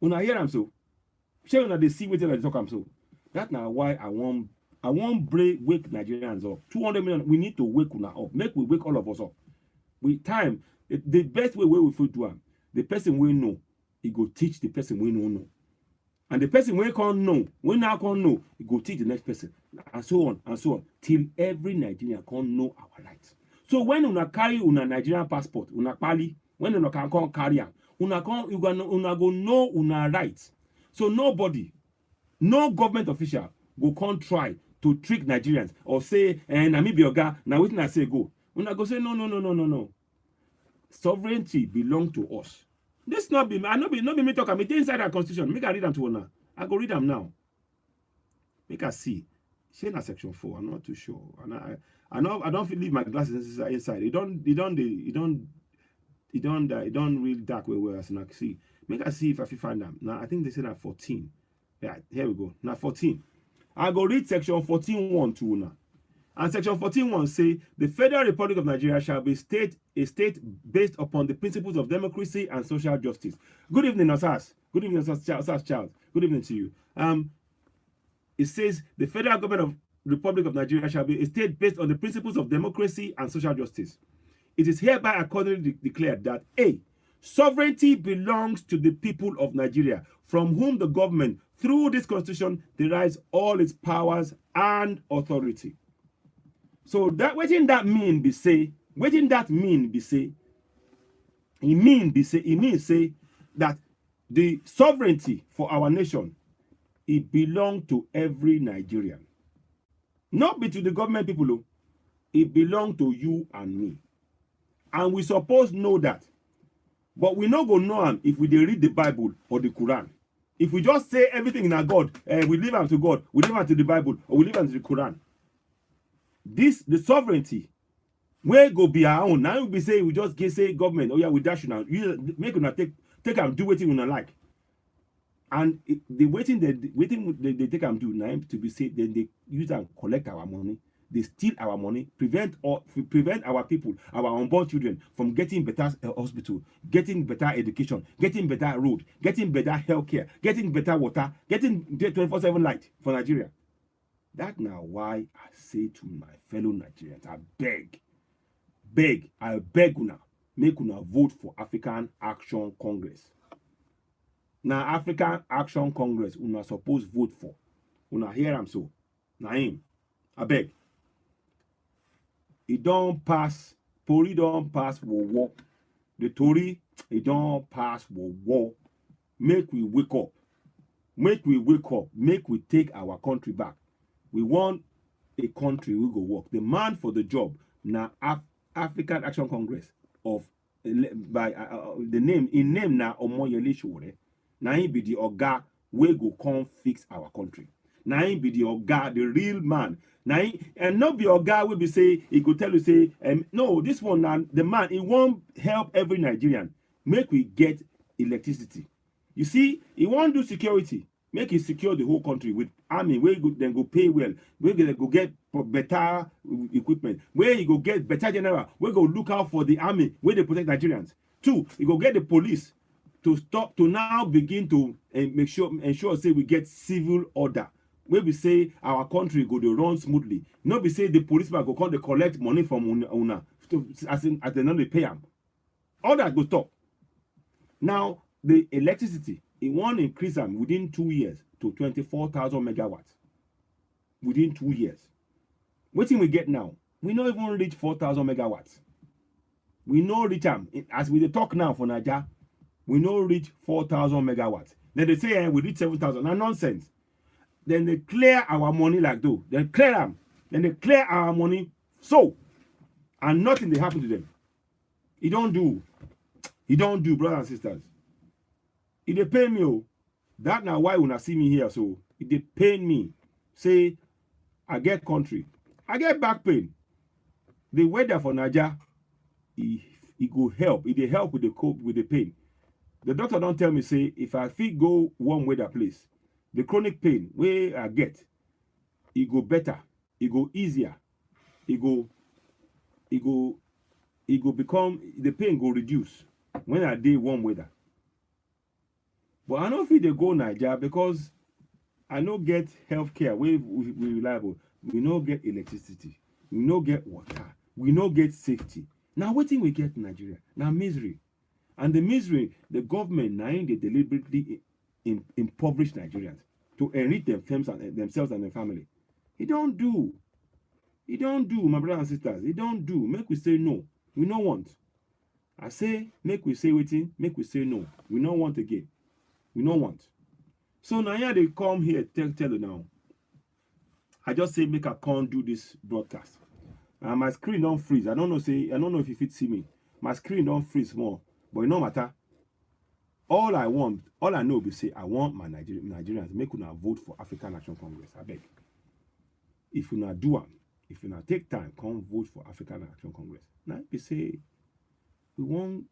Una hear am so? Shey una dey see wetin I dey talk am so? That na why I want wake Nigerians up. 200 million, we need to wake una up. Make we wake all of us up. With time, the best way we fit do am, the person we know, he go teach the person we no know. And the person we can't know, we now can't know, he go teach the next person. And so on, till every Nigerian can't know our rights. So when una carry una Nigerian passport, una pali, when una can come carry am, una go know una rights. So nobody, no government official go come try to trick Nigerians or say, na me be oga, na wetin I say go. Una go say no. Sovereignty belong to us. This not be me talk. I'm inside our constitution. Make I read them to una. I go read them now. Make I see. Say na section 4. I'm not too sure. And I don't feel leave my glasses inside. It don't real dark way as I see. Make I see if I find them. Now I think they say that 14. Yeah, here we go. Now 14. I go read section 14.1 to una. And section 14.1 say the Federal Republic of Nigeria shall be a state based upon the principles of democracy and social justice. Good evening, Osas. Good evening, Osas Charles. Good evening to you. It says the Federal Government of Republic of Nigeria shall be a state based on the principles of democracy and social justice. It is hereby accordingly declared that A, sovereignty belongs to the people of Nigeria, from whom the government, through this constitution, derives all its powers and authority. So that wetin that mean be say, it means say that the sovereignty for our nation, it belongs to every Nigerian. Not be to the government people, it belongs to you and me. And we suppose know that. But we not go know am if we dey read the Bible or the Quran. If we just say everything in our God, we leave am to God, we leave am to the Bible, or we leave am to the Quran. The sovereignty where go be our own. Now we say we just say government, oh yeah, we dash you now. You make una take and do what you wanna like. And the waiting they take and do now to be said, then they use and collect our money. They steal our money, prevent our people, our unborn children from getting better hospital, getting better education, getting better road, getting better healthcare, getting better water, getting 24/7 light for Nigeria. That's now why I say to my fellow Nigerians, I beg una, make una vote for African Action Congress. Now African Action Congress, una suppose vote for. Una hear am so. Na him. I beg. It don't pass. Tori don't pass war. The Tori, it don't pass war. Make we wake up. Make we take our country back. We want a country we go work. The man for the job now African Action Congress of by the name in name now Omoyele Sowore. Now he be the oga we go come fix our country. Now he be the oga, the real man. Now and not be oga will be say he could tell you say no, this one now the man he won't help every Nigerian. Make we get electricity. You see, he won't do security. Make it secure the whole country with army where you then go pay well, where you go get better equipment, where you go get better general, where you go look out for the army, where they protect Nigerians. 2, you go get the police to now begin to ensure say we get civil order. Where we say our country go to run smoothly. Not be say the policeman go come to collect money from una as they know they pay them. All that go stop. Now the electricity. It won't increase them within 2 years to 24,000 megawatts. Within 2 years. What thing we get now? We not even reach 4,000 megawatts. We no reach them. As we talk now for Nigeria, we no reach 4,000 megawatts. Then they say we reach 7,000. Now nonsense. Then they clear our money like though. They clear them. Then they clear our money so. And nothing they happen to them. It don't do, brothers and sisters. It dey pain me. That now why una see me here. So it dey pain me. Say I get country. I get back pain. The weather for Nigeria, it go help. It dey help with the pain. The doctor don't tell me, say, if I feel go warm weather place, the chronic pain where I get, it go better, it go easier, it go, it go, it go become, the pain go reduce when I dey warm weather. But I don't feel they go Nigeria because I no get healthcare we reliable. We no get electricity. We no get water. We no get safety. Now wetin we get in Nigeria? Now misery. And the misery, the government now they deliberately impoverish Nigerians to enrich themselves and their family. It don't do. It don't do, my brothers and sisters. It don't do. Make we say no. We no want. I say, make we say waiting. Make we say no. We no want again. We no want. So now here they come here, tell you now. I just say make I can't do this broadcast. And my screen don't freeze. I don't know if you fit see me. My screen don't freeze more. But it no matter. All I know be say I want my Nigerians make una vote for African Action Congress. I beg. If you not do it, if you not take time, come vote for African Action Congress. Now be say we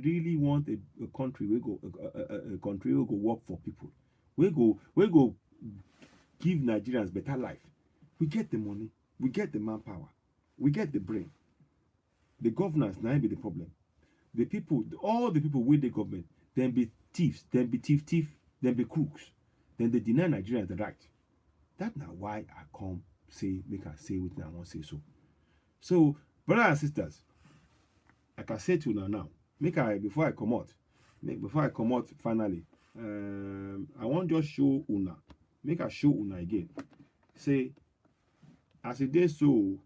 really want a country we go a country we go work for people. We go give Nigerians better life. We get the money, we get the manpower, we get the brain. The governance now be the problem. The people, all the people with the government, then be thieves, then be thief, then be crooks, then they deny Nigerians the right. That's not why I come say, make I say what I want to say so. So, brothers and sisters, like I say to you now, before I come out finally, I want just show una, make I show una again. Say, as it is so,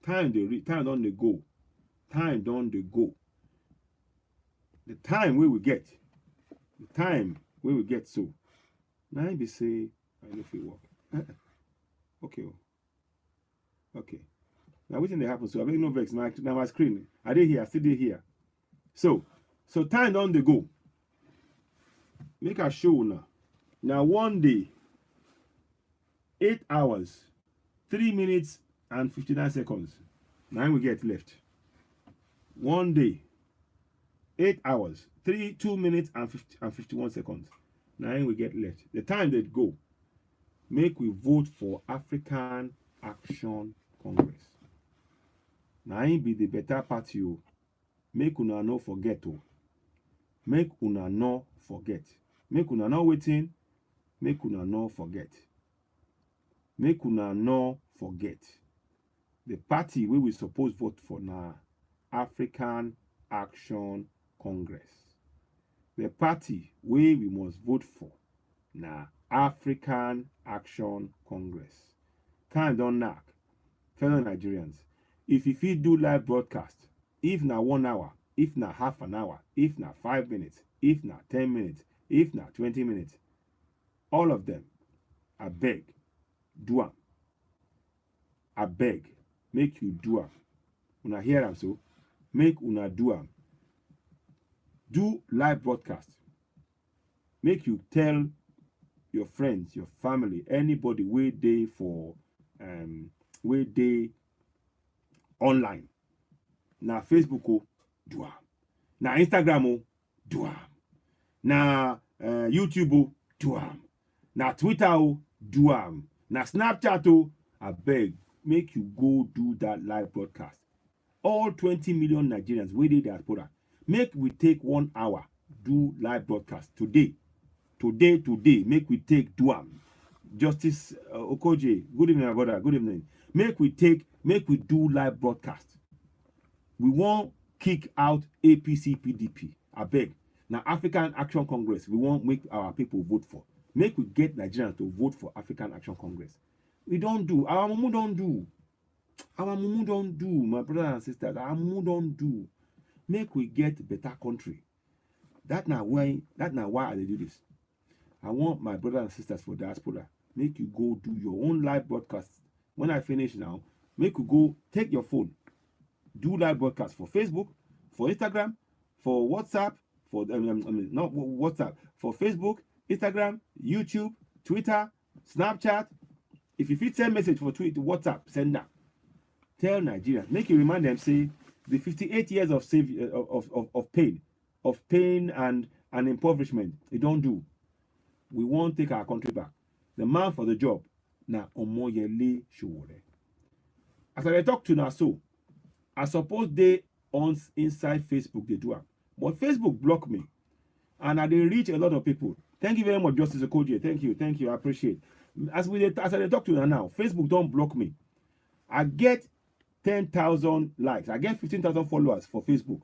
time don't they go. Time don't they go. The time we will get so. Now be say, I don't feel work. Okay. Okay. Now what's they happen? So I make no vex. Now my screen. I did here, I still did here. So time don't they go. Make a show now. Now one day, 8 hours, 3 minutes and 59 seconds. Now we get left. One day, 8 hours, 2 minutes and 51 seconds. Now we get left. The time that go, make we vote for African Action Congress. Now be the better party. Make una no forget. Make una no forget. Make una no waiting. Make una no forget. Make una no forget. The party we suppose vote for now, African Action Congress. The party we must vote for now, African Action Congress. Time don't knock. Fellow Nigerians, if you do live broadcast, if na 1 hour, if na half an hour, if na 5 minutes, if na 10 minutes, if na 20 minutes, all of them, I beg, do am. I beg, make you do am. Una hear am so? Make una do am. Do live broadcast. Make you tell your friends, your family, anybody where they online. Na Facebook do am. Na Instagram do am. Na YouTube do am. Na Twitter do am. Na Snapchat I beg, make you go do that live broadcast. All 20 million Nigerians where they diaspora. Make we take 1 hour do live broadcast today. Make we take do am. Justice Okoje, good evening, my brother. Good evening. Make we do live broadcast. We won't kick out APC PDP. I beg. Now African Action Congress, we won't make our people vote for. Make we get Nigerians to vote for African Action Congress. We don't do. Our mumu don't do. Our mumu don't do, my brothers and sisters. Our mumu don't do. Make we get better country. That's not why I do this. I want my brothers and sisters for diaspora. Make you go do your own live broadcast. When I finish now, make you go take your phone. Do live broadcast for Facebook, for Instagram, for WhatsApp, for not WhatsApp, for Facebook, Instagram, YouTube, Twitter, Snapchat. If you fit send message for Twitter, WhatsApp, send that. Tell Nigerians, make you remind them, say the 58 years of pain of pain and impoverishment. It don't do. We won't take our country back. The man for the job, na Omoyele Sowore. As I talk to now, so I suppose they on inside Facebook they do it, but Facebook block me, and I they reach a lot of people. Thank you very much, Justice Okoje. Thank you, I appreciate. As I talk to now, Facebook don't block me. I get 10,000 likes. I get 15,000 followers for Facebook.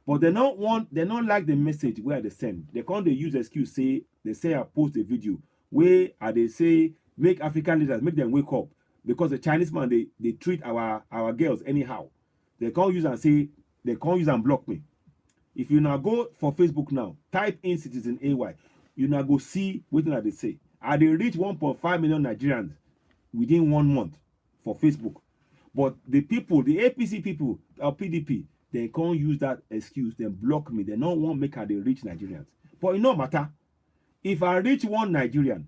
But they don't like the message where they send. They can't use excuse they say I post a video where they say make African leaders make them wake up because the Chinese man they treat our girls anyhow. They can't use and block me. If you now go for Facebook now, type in Citizen AY, you now go see what they say. I they reach 1.5 million Nigerians within 1 month for Facebook. But the people, the APC people or PDP, they can't use that excuse. They block me. They don't want to make they reach Nigerians. But it no matter. If I reach one Nigerian,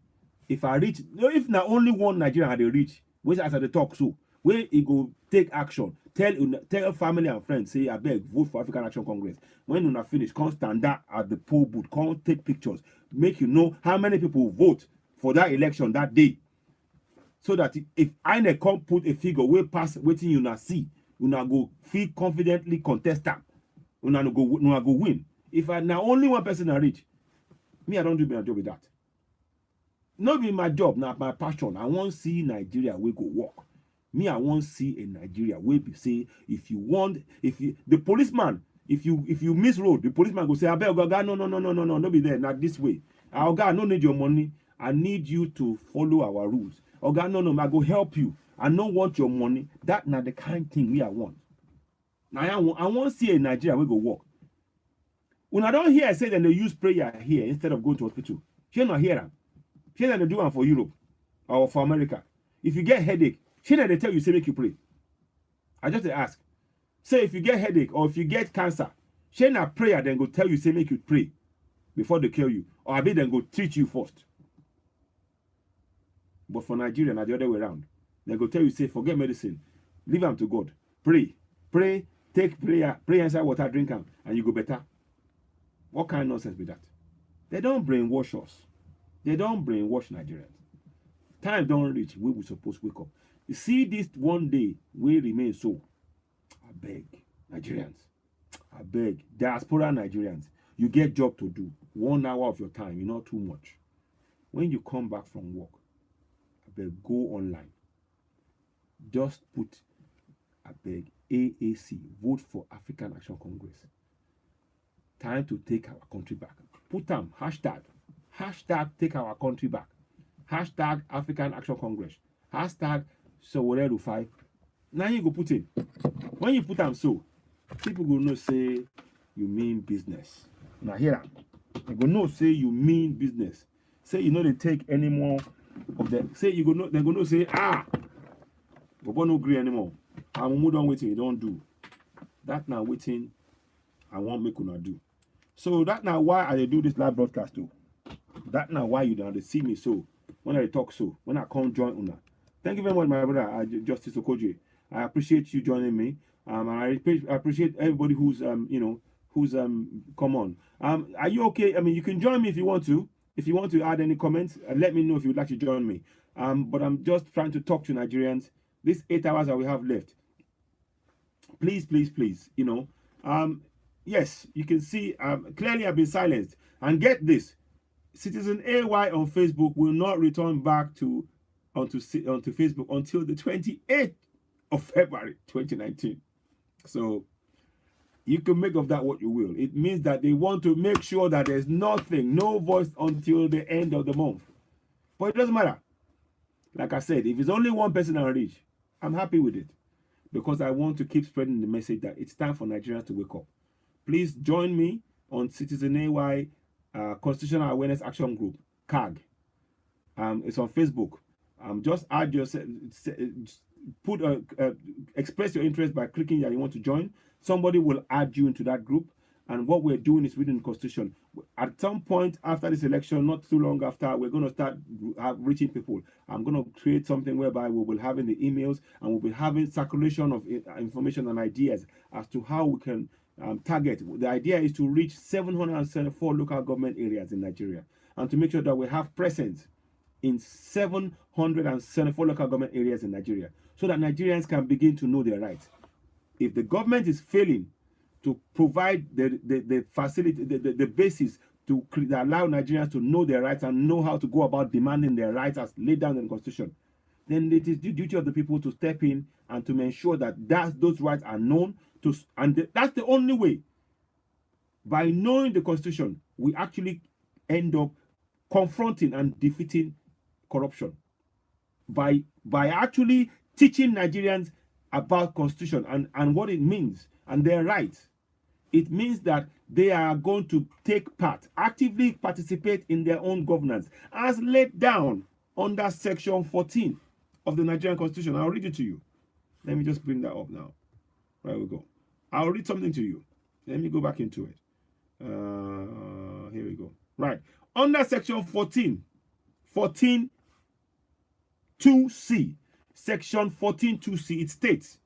if not only one Nigerian they reach, which as I talk so, where it go take action, tell family and friends, say I beg vote for African Action Congress. When you not finish, come stand up at the poll booth, come take pictures, make you know how many people vote for that election that day. So that if I come put a figure way past waiting you not see, you not go feel confidently contest that. You not go win. If I now only one person I reach, me I don't do my job with that. Not be my job, not my passion. I want to see Nigeria we go work. Me I want to see a Nigeria where be say the policeman, if you miss road, the policeman go say, I beg God, no be there, not this way. Our God, no need your money. I need you to follow our rules. Oh God, no, I go help you. I don't want your money. That not the kind thing we I want. Now I want to see a Nigeria we go work. When I don't hear say that they use prayer here instead of going to hospital. She not hear them. She that they do one for Europe or for America. If you get headache, she that they tell you say make you pray. I just ask. Say if you get headache or if you get cancer, she not prayer then go tell you say make you pray before they kill you. Or I be then go treat you first. But for Nigeria, not the other way around. They go tell you, say, forget medicine. Leave them to God. Pray. Take prayer. Pray inside water, drink them, and you go better. What kind of nonsense be that? They don't brainwash us. They don't brainwash Nigerians. Time don't reach where we supposed to wake up. You see this one day will remain so. I beg, Nigerians. I beg, diaspora Nigerians. You get job to do. 1 hour of your time, not too much. When you come back from work, go online. Just put AAC, vote for African Action Congress. Time to take our country back. Put them hashtag take our country back. Hashtag African Action Congress. Hashtag Sowore Rufai. Now you go put in. When you put them so, people will know say you mean business. Now here, they go know say you mean business. Say you know they take any more of them. Say you go know they're gonna say we won't agree anymore. I'm more done waiting, you don't do. That now waiting I won't make una do. So that now why I do this live broadcast too. That now why you don't see me so when I talk so when I come join una. Thank you very much, my brother Justice Okoje. I appreciate you joining me. And I appreciate everybody who's come on. Are you okay? I mean you can join me if you want to. If you want to add any comments, let me know if you'd like to join me. But I'm just trying to talk to Nigerians. These 8 hours that we have left. Please, yes, you can see clearly I've been silenced. And get this, Citizen AY on Facebook will not return back onto Facebook until the 28th of February 2019. So you can make of that what you will. It means that they want to make sure that there's nothing, no voice until the end of the month. But it doesn't matter. Like I said, if it's only one person I reach, I'm happy with it. Because I want to keep spreading the message that it's time for Nigerians to wake up. Please join me on Citizen AY Constitutional Awareness Action Group, CAG. It's on Facebook. Just add yourself, express your interest by clicking that you want to join. Somebody will add you into that group. And what we're doing is reading the Constitution. At some point after this election, not too long after, we're going to start reaching people. I'm going to create something whereby we will have in the emails and we'll be having circulation of information and ideas as to how we can target. The idea is to reach 774 local government areas in Nigeria and to make sure that we have presence in 774 local government areas in Nigeria so that Nigerians can begin to know their rights. If the government is failing to provide the facility, the basis to allow Nigerians to know their rights and know how to go about demanding their rights as laid down in the Constitution, then it is the duty of the people to step in and to ensure that those rights are known. That's the only way. By knowing the Constitution, we actually end up confronting and defeating corruption. By actually teaching Nigerians about Constitution and what it means and their rights, it means that they are going to take part, actively participate in their own governance, as laid down under Section 14 of the Nigerian Constitution. I'll read it to you. Let me just bring that up now. There we go. I'll read something to you. Let me go back into it. Here we go. Right. Under Section 14, 2C, Section 2C, it states,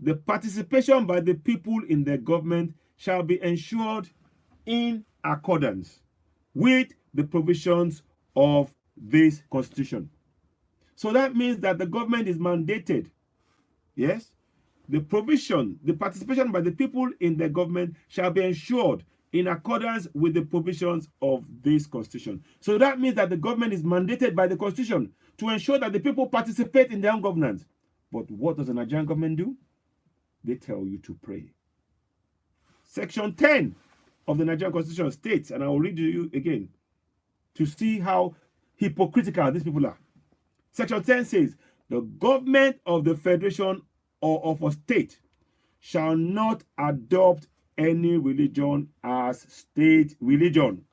the participation by the people in the government shall be ensured in accordance with the provisions of this Constitution. So that means that the government is mandated. Yes? The participation by the people in the government shall be ensured in accordance with the provisions of this Constitution. So that means that the government is mandated by the Constitution to ensure that the people participate in their own governance. But what does the Nigerian government do? They tell you to pray. Section 10 of the Nigerian Constitution states, and I will read to you again to see how hypocritical these people are. Section 10 says, the government of the federation or of a state shall not adopt any religion as state religion.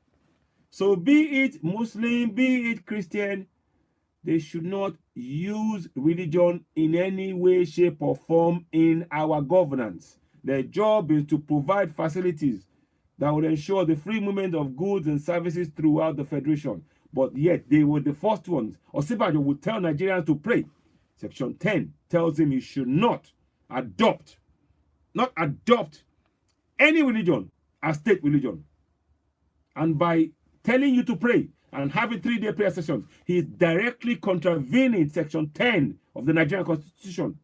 So be it Muslim, be it Christian, they should not use religion in any way, shape, or form in our governance. Their job is to provide facilities that will ensure the free movement of goods and services throughout the federation. But yet, they were the first ones. Osibajo would tell Nigerians to pray. Section 10 tells him he should not adopt any religion as state religion. And by telling you to pray and having 3-day prayer sessions, he is directly contravening Section 10 of the Nigerian Constitution.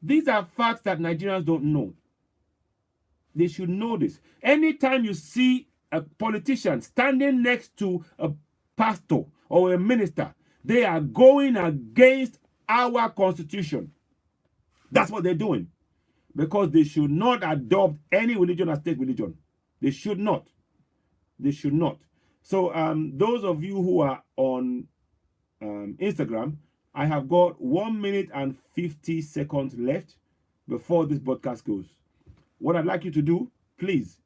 These are facts that Nigerians don't know. They should know this. Anytime you see a politician standing next to a pastor or a minister, they are going against our Constitution. That's what they're doing. Because they should not adopt any religion as state religion. They should not. They should not. So those of you who are on Instagram, I have got 1 minute and 50 seconds left before this broadcast goes. What I'd like you to do, please,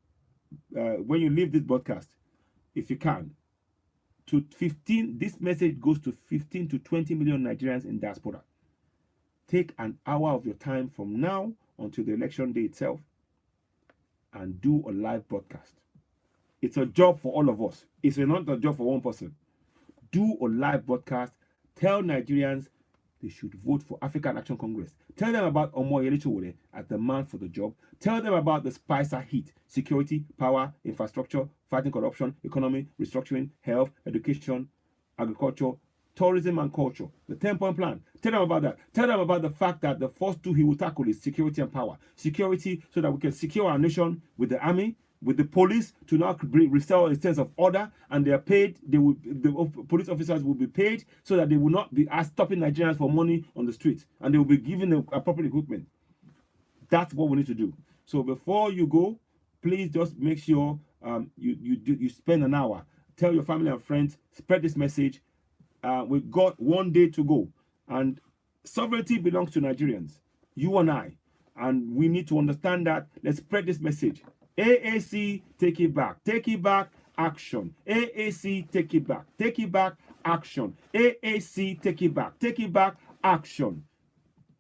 when you leave this broadcast, if you can, this message goes to 15 to 20 million Nigerians in diaspora. Take an hour of your time from now until the election day itself and do a live broadcast. It's a job for all of us. It's not a job for one person. Do a live broadcast. Tell Nigerians they should vote for African Action Congress. Tell them about Omoyele Sowore as the man for the job. Tell them about the Spicer heat: security, power, infrastructure, fighting corruption, economy, restructuring, health, education, agriculture, tourism and culture, the 10-point plan. Tell them about that. Tell them about the fact that the first two he will tackle is security and power. Security so that we can secure our nation with the army, with the police to now restore a sense of order, and they are paid. The police officers will be paid so that they will not be stopping Nigerians for money on the streets, and they will be given the appropriate equipment. That's what we need to do. So before you go, please just make sure you spend an hour. Tell your family and friends. Spread this message. We've got 1 day to go, and sovereignty belongs to Nigerians, you and I, and we need to understand that. Let's spread this message. AAC, take it back. Take it back, action. AAC, take it back. Take it back, action. AAC, take it back. Take it back, action.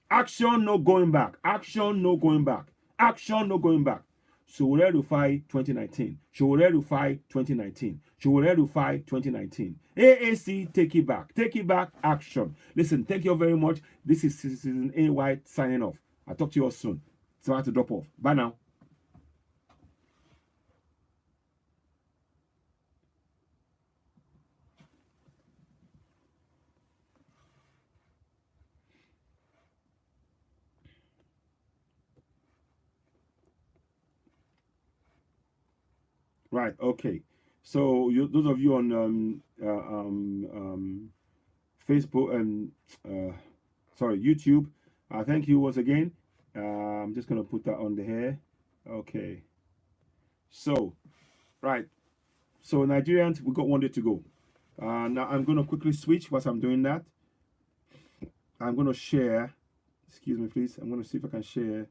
Action, no going back. Action, no going back. Action, no going back. Sowore Rufai 2019. Sowore Rufai 2019. Sowore Rufai 2019. AAC, take it back. Take it back, action. Listen, thank you very much. This is Citizen AY signing off. I'll talk to you all soon. It's about to drop off. Bye now. Right. Okay. So those of you on Facebook and sorry, YouTube, thank you once again. I'm just gonna put that on the here. Okay. So right. So Nigerians, we got 1 day to go. Now I'm gonna quickly switch whilst I'm doing that. I'm gonna share. Excuse me, please. I'm gonna see if I can share.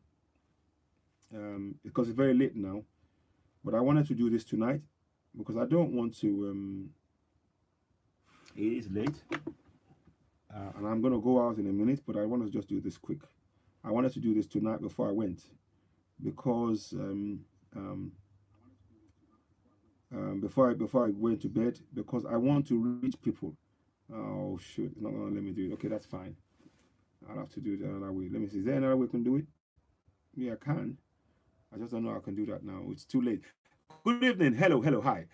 Because it's very late now, but I wanted to do this tonight because I don't want to. It is late, and I'm gonna go out in a minute, but I want to just do this quick. I wanted to do this tonight before I went because before I went to bed because I want to reach people. Oh shoot! It's not gonna let me do it. Okay, that's fine. I'll have to do it another way. Let me see. Is there another way I can do it? Yeah, I can. I just don't know how I can do that now. It's too late. Good evening. Hello, hello, hi.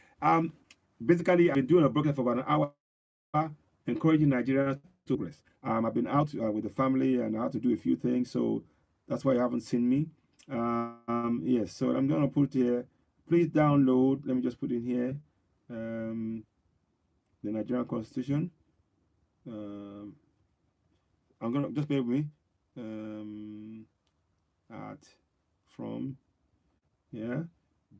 Basically, I've been doing a broadcast for about an hour, encouraging Nigerians to progress. I've been out with the family and I had to do a few things, so that's why you haven't seen me. Yes, so I'm gonna put here. Please download. Let me just put in here the Nigerian Constitution. Um, I'm gonna just bear with me. At from yeah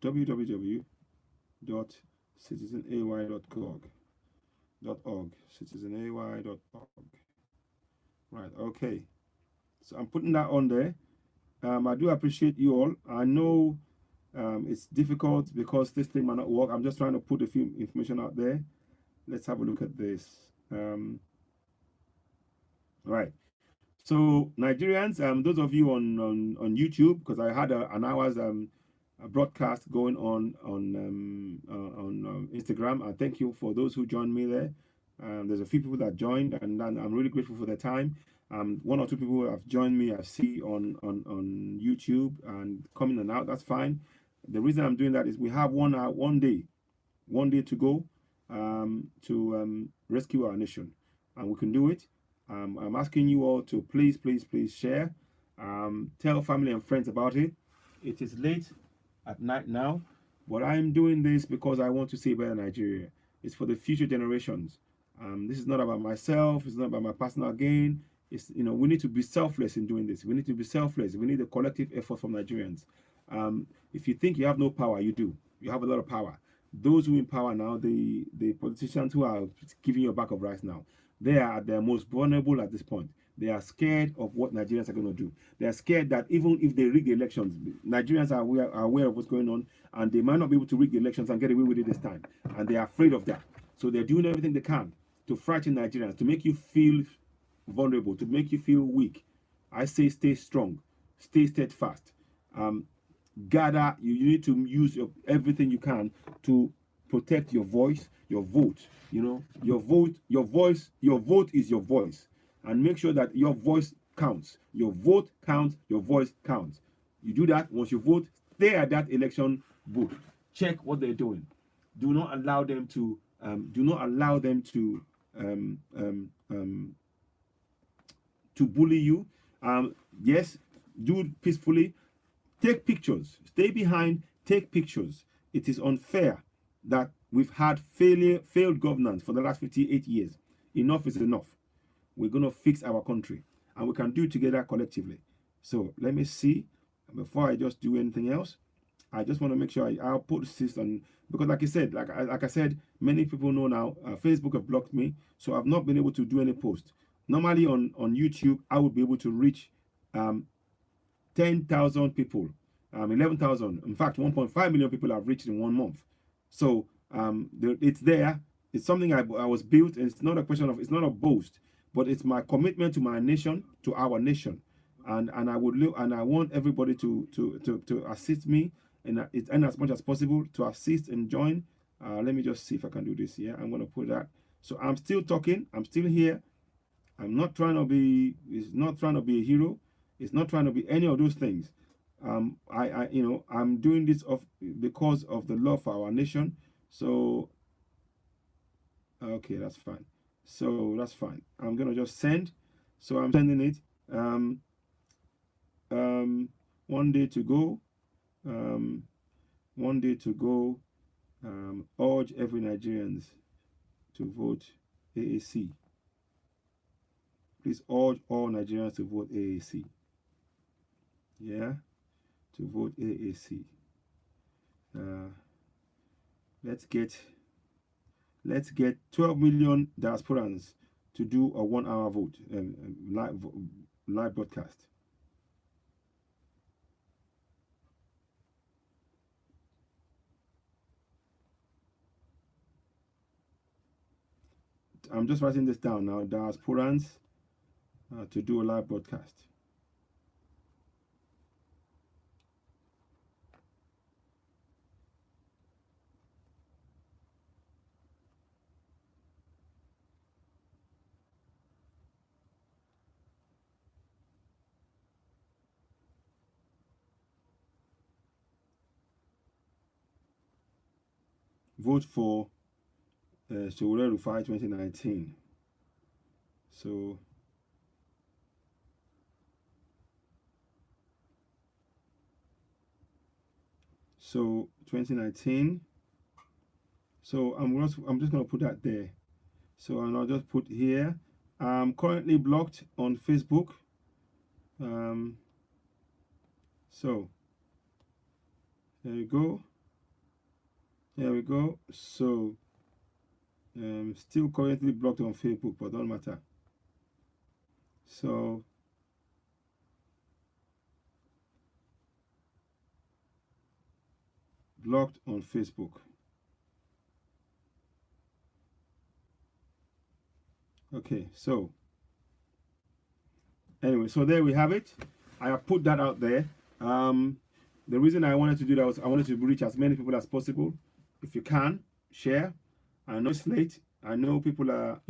www.citizenay.org citizenay.org. Right. Okay. So I'm putting that on there. I do appreciate you all. I know it's difficult because this thing might not work. I'm just trying to put a few information out there. Let's have a look at this. Right. So Nigerians, those of you on YouTube, because I had an hour's a broadcast going on Instagram, and thank you for those who joined me there. There's a few people that joined, and I'm really grateful for their time. One or two people have joined me. I see on YouTube and coming and out. That's fine. The reason I'm doing that is we have 1 day to go to rescue our nation, and we can do it. I'm asking you all to please, please, please share. Tell family and friends about it. It is late at night now, but I'm doing this because I want to see a better Nigeria. It's for the future generations. This is not about myself. It's not about my personal gain. It's we need to be selfless in doing this. We need to be selfless. We need a collective effort from Nigerians. If you think you have no power, you do. You have a lot of power. Those who in power now, the politicians who are giving you a back of rice now, they are at their most vulnerable at this point. They are scared of what Nigerians are going to do. They are scared that even if they rig the elections, Nigerians are aware of what's going on, and they might not be able to rig the elections and get away with it this time. And they are afraid of that. So they're doing everything they can to frighten Nigerians, to make you feel vulnerable, to make you feel weak. I say stay strong, stay steadfast. Gather, you need to use everything you can to protect your voice, your vote. Your vote, your vote is your voice. And make sure that your voice counts. Your vote counts, your voice counts. You do that. Once you vote, stay at that election booth. Check what they're doing. Do not allow them to um, um, um, to bully you. Yes, do it peacefully. Take pictures. Stay behind. Take pictures. It is unfair that we've had failed governance for the last 58 years. Enough is enough. We're going to fix our country, and we can do it together collectively. So let me see. Before I just do anything else, I just want to make sure I'll put this on, because like I said, many people know now. Facebook have blocked me, so I've not been able to do any post. Normally on YouTube, I would be able to reach um, 10,000 people, 11,000. In fact, 1.5 million people have reached in 1 month. So it's there. It's something I was built, and it's not a question of, it's not a boast, but it's my commitment to my nation, to our nation, and I would look, and I want everybody to assist me, and as much as possible to assist and join. Let me just see if I can do this here. I'm going to put that. So I'm still talking. I'm still here. I'm not trying to be. It's not trying to be a hero. It's not trying to be any of those things. I'm doing this because of the love for our nation. So, okay, that's fine. So that's fine. I'm gonna just send. So I'm sending it. Um, 1 day to go. Um, 1 day to go. Urge every Nigerians to vote AAC. Please urge all Nigerians to vote AAC. Yeah, to vote AAC. Let's get 12 million diasporans to do a 1 hour vote, live broadcast. I'm just writing this down now. Diasporans to do a live broadcast. Vote for Sowore Rufai 2019. So 2019. So I'm just gonna put that there. So and I'll just put here. I'm currently blocked on Facebook. So there we go. There we go. So still currently blocked on Facebook, but don't matter. So blocked on Facebook. Okay, so anyway, so there we have it. I have put that out there. The reason I wanted to do that was I wanted to reach as many people as possible. If you can, share. I know it's late. I know people are,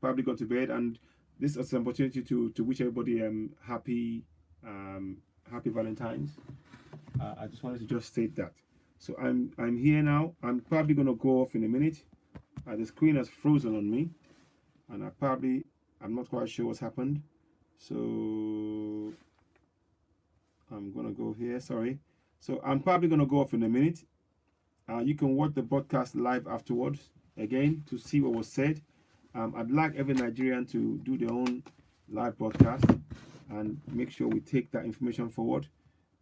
probably got to bed, and this is an opportunity to wish everybody happy Valentine's. I just wanted to just state that. So I'm here now. I'm probably gonna go off in a minute. The screen has frozen on me, and I'm not quite sure what's happened. So I'm gonna go here. Sorry. So I'm probably gonna go off in a minute. You can watch the broadcast live afterwards again to see what was said. I'd like every Nigerian to do their own live broadcast and make sure we take that information forward.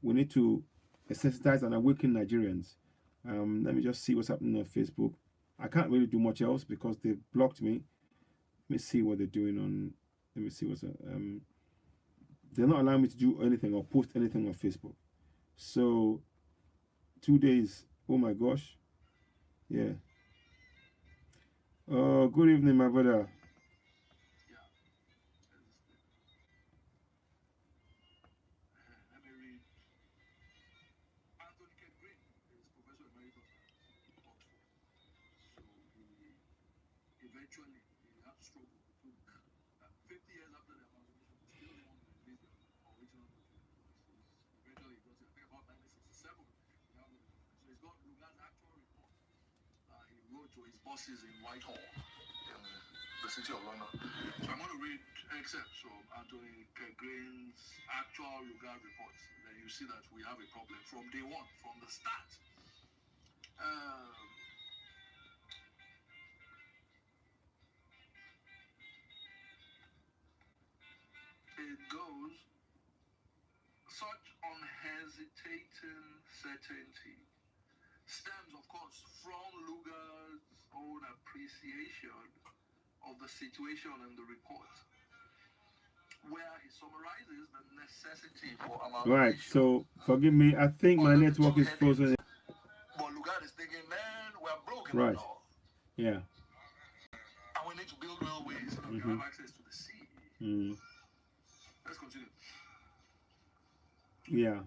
We need to sensitize and awaken Nigerians. Let me just see what's happening on Facebook. I can't really do much else because they've blocked me. Let me see what they're doing on. Let me see what's. They're not allowing me to do anything or post anything on Facebook. So 2 days. Oh my gosh. Yeah. Oh, good evening, my brother. To his bosses in Whitehall, in the city of London. So I'm going to read excerpts from Anthony Green's actual Lugard reports. Then you see that we have a problem from day one, from the start. It goes, such unhesitating certainty stems, of course, from Lugard's own appreciation of the situation in the report, where he summarizes the necessity for amalgamation. Right, so forgive me, I think my network is frozen. But Lugard is thinking, man, we're broken. Right. Yeah. And we need to build railways so that we have access to the sea. Let's continue. Yeah.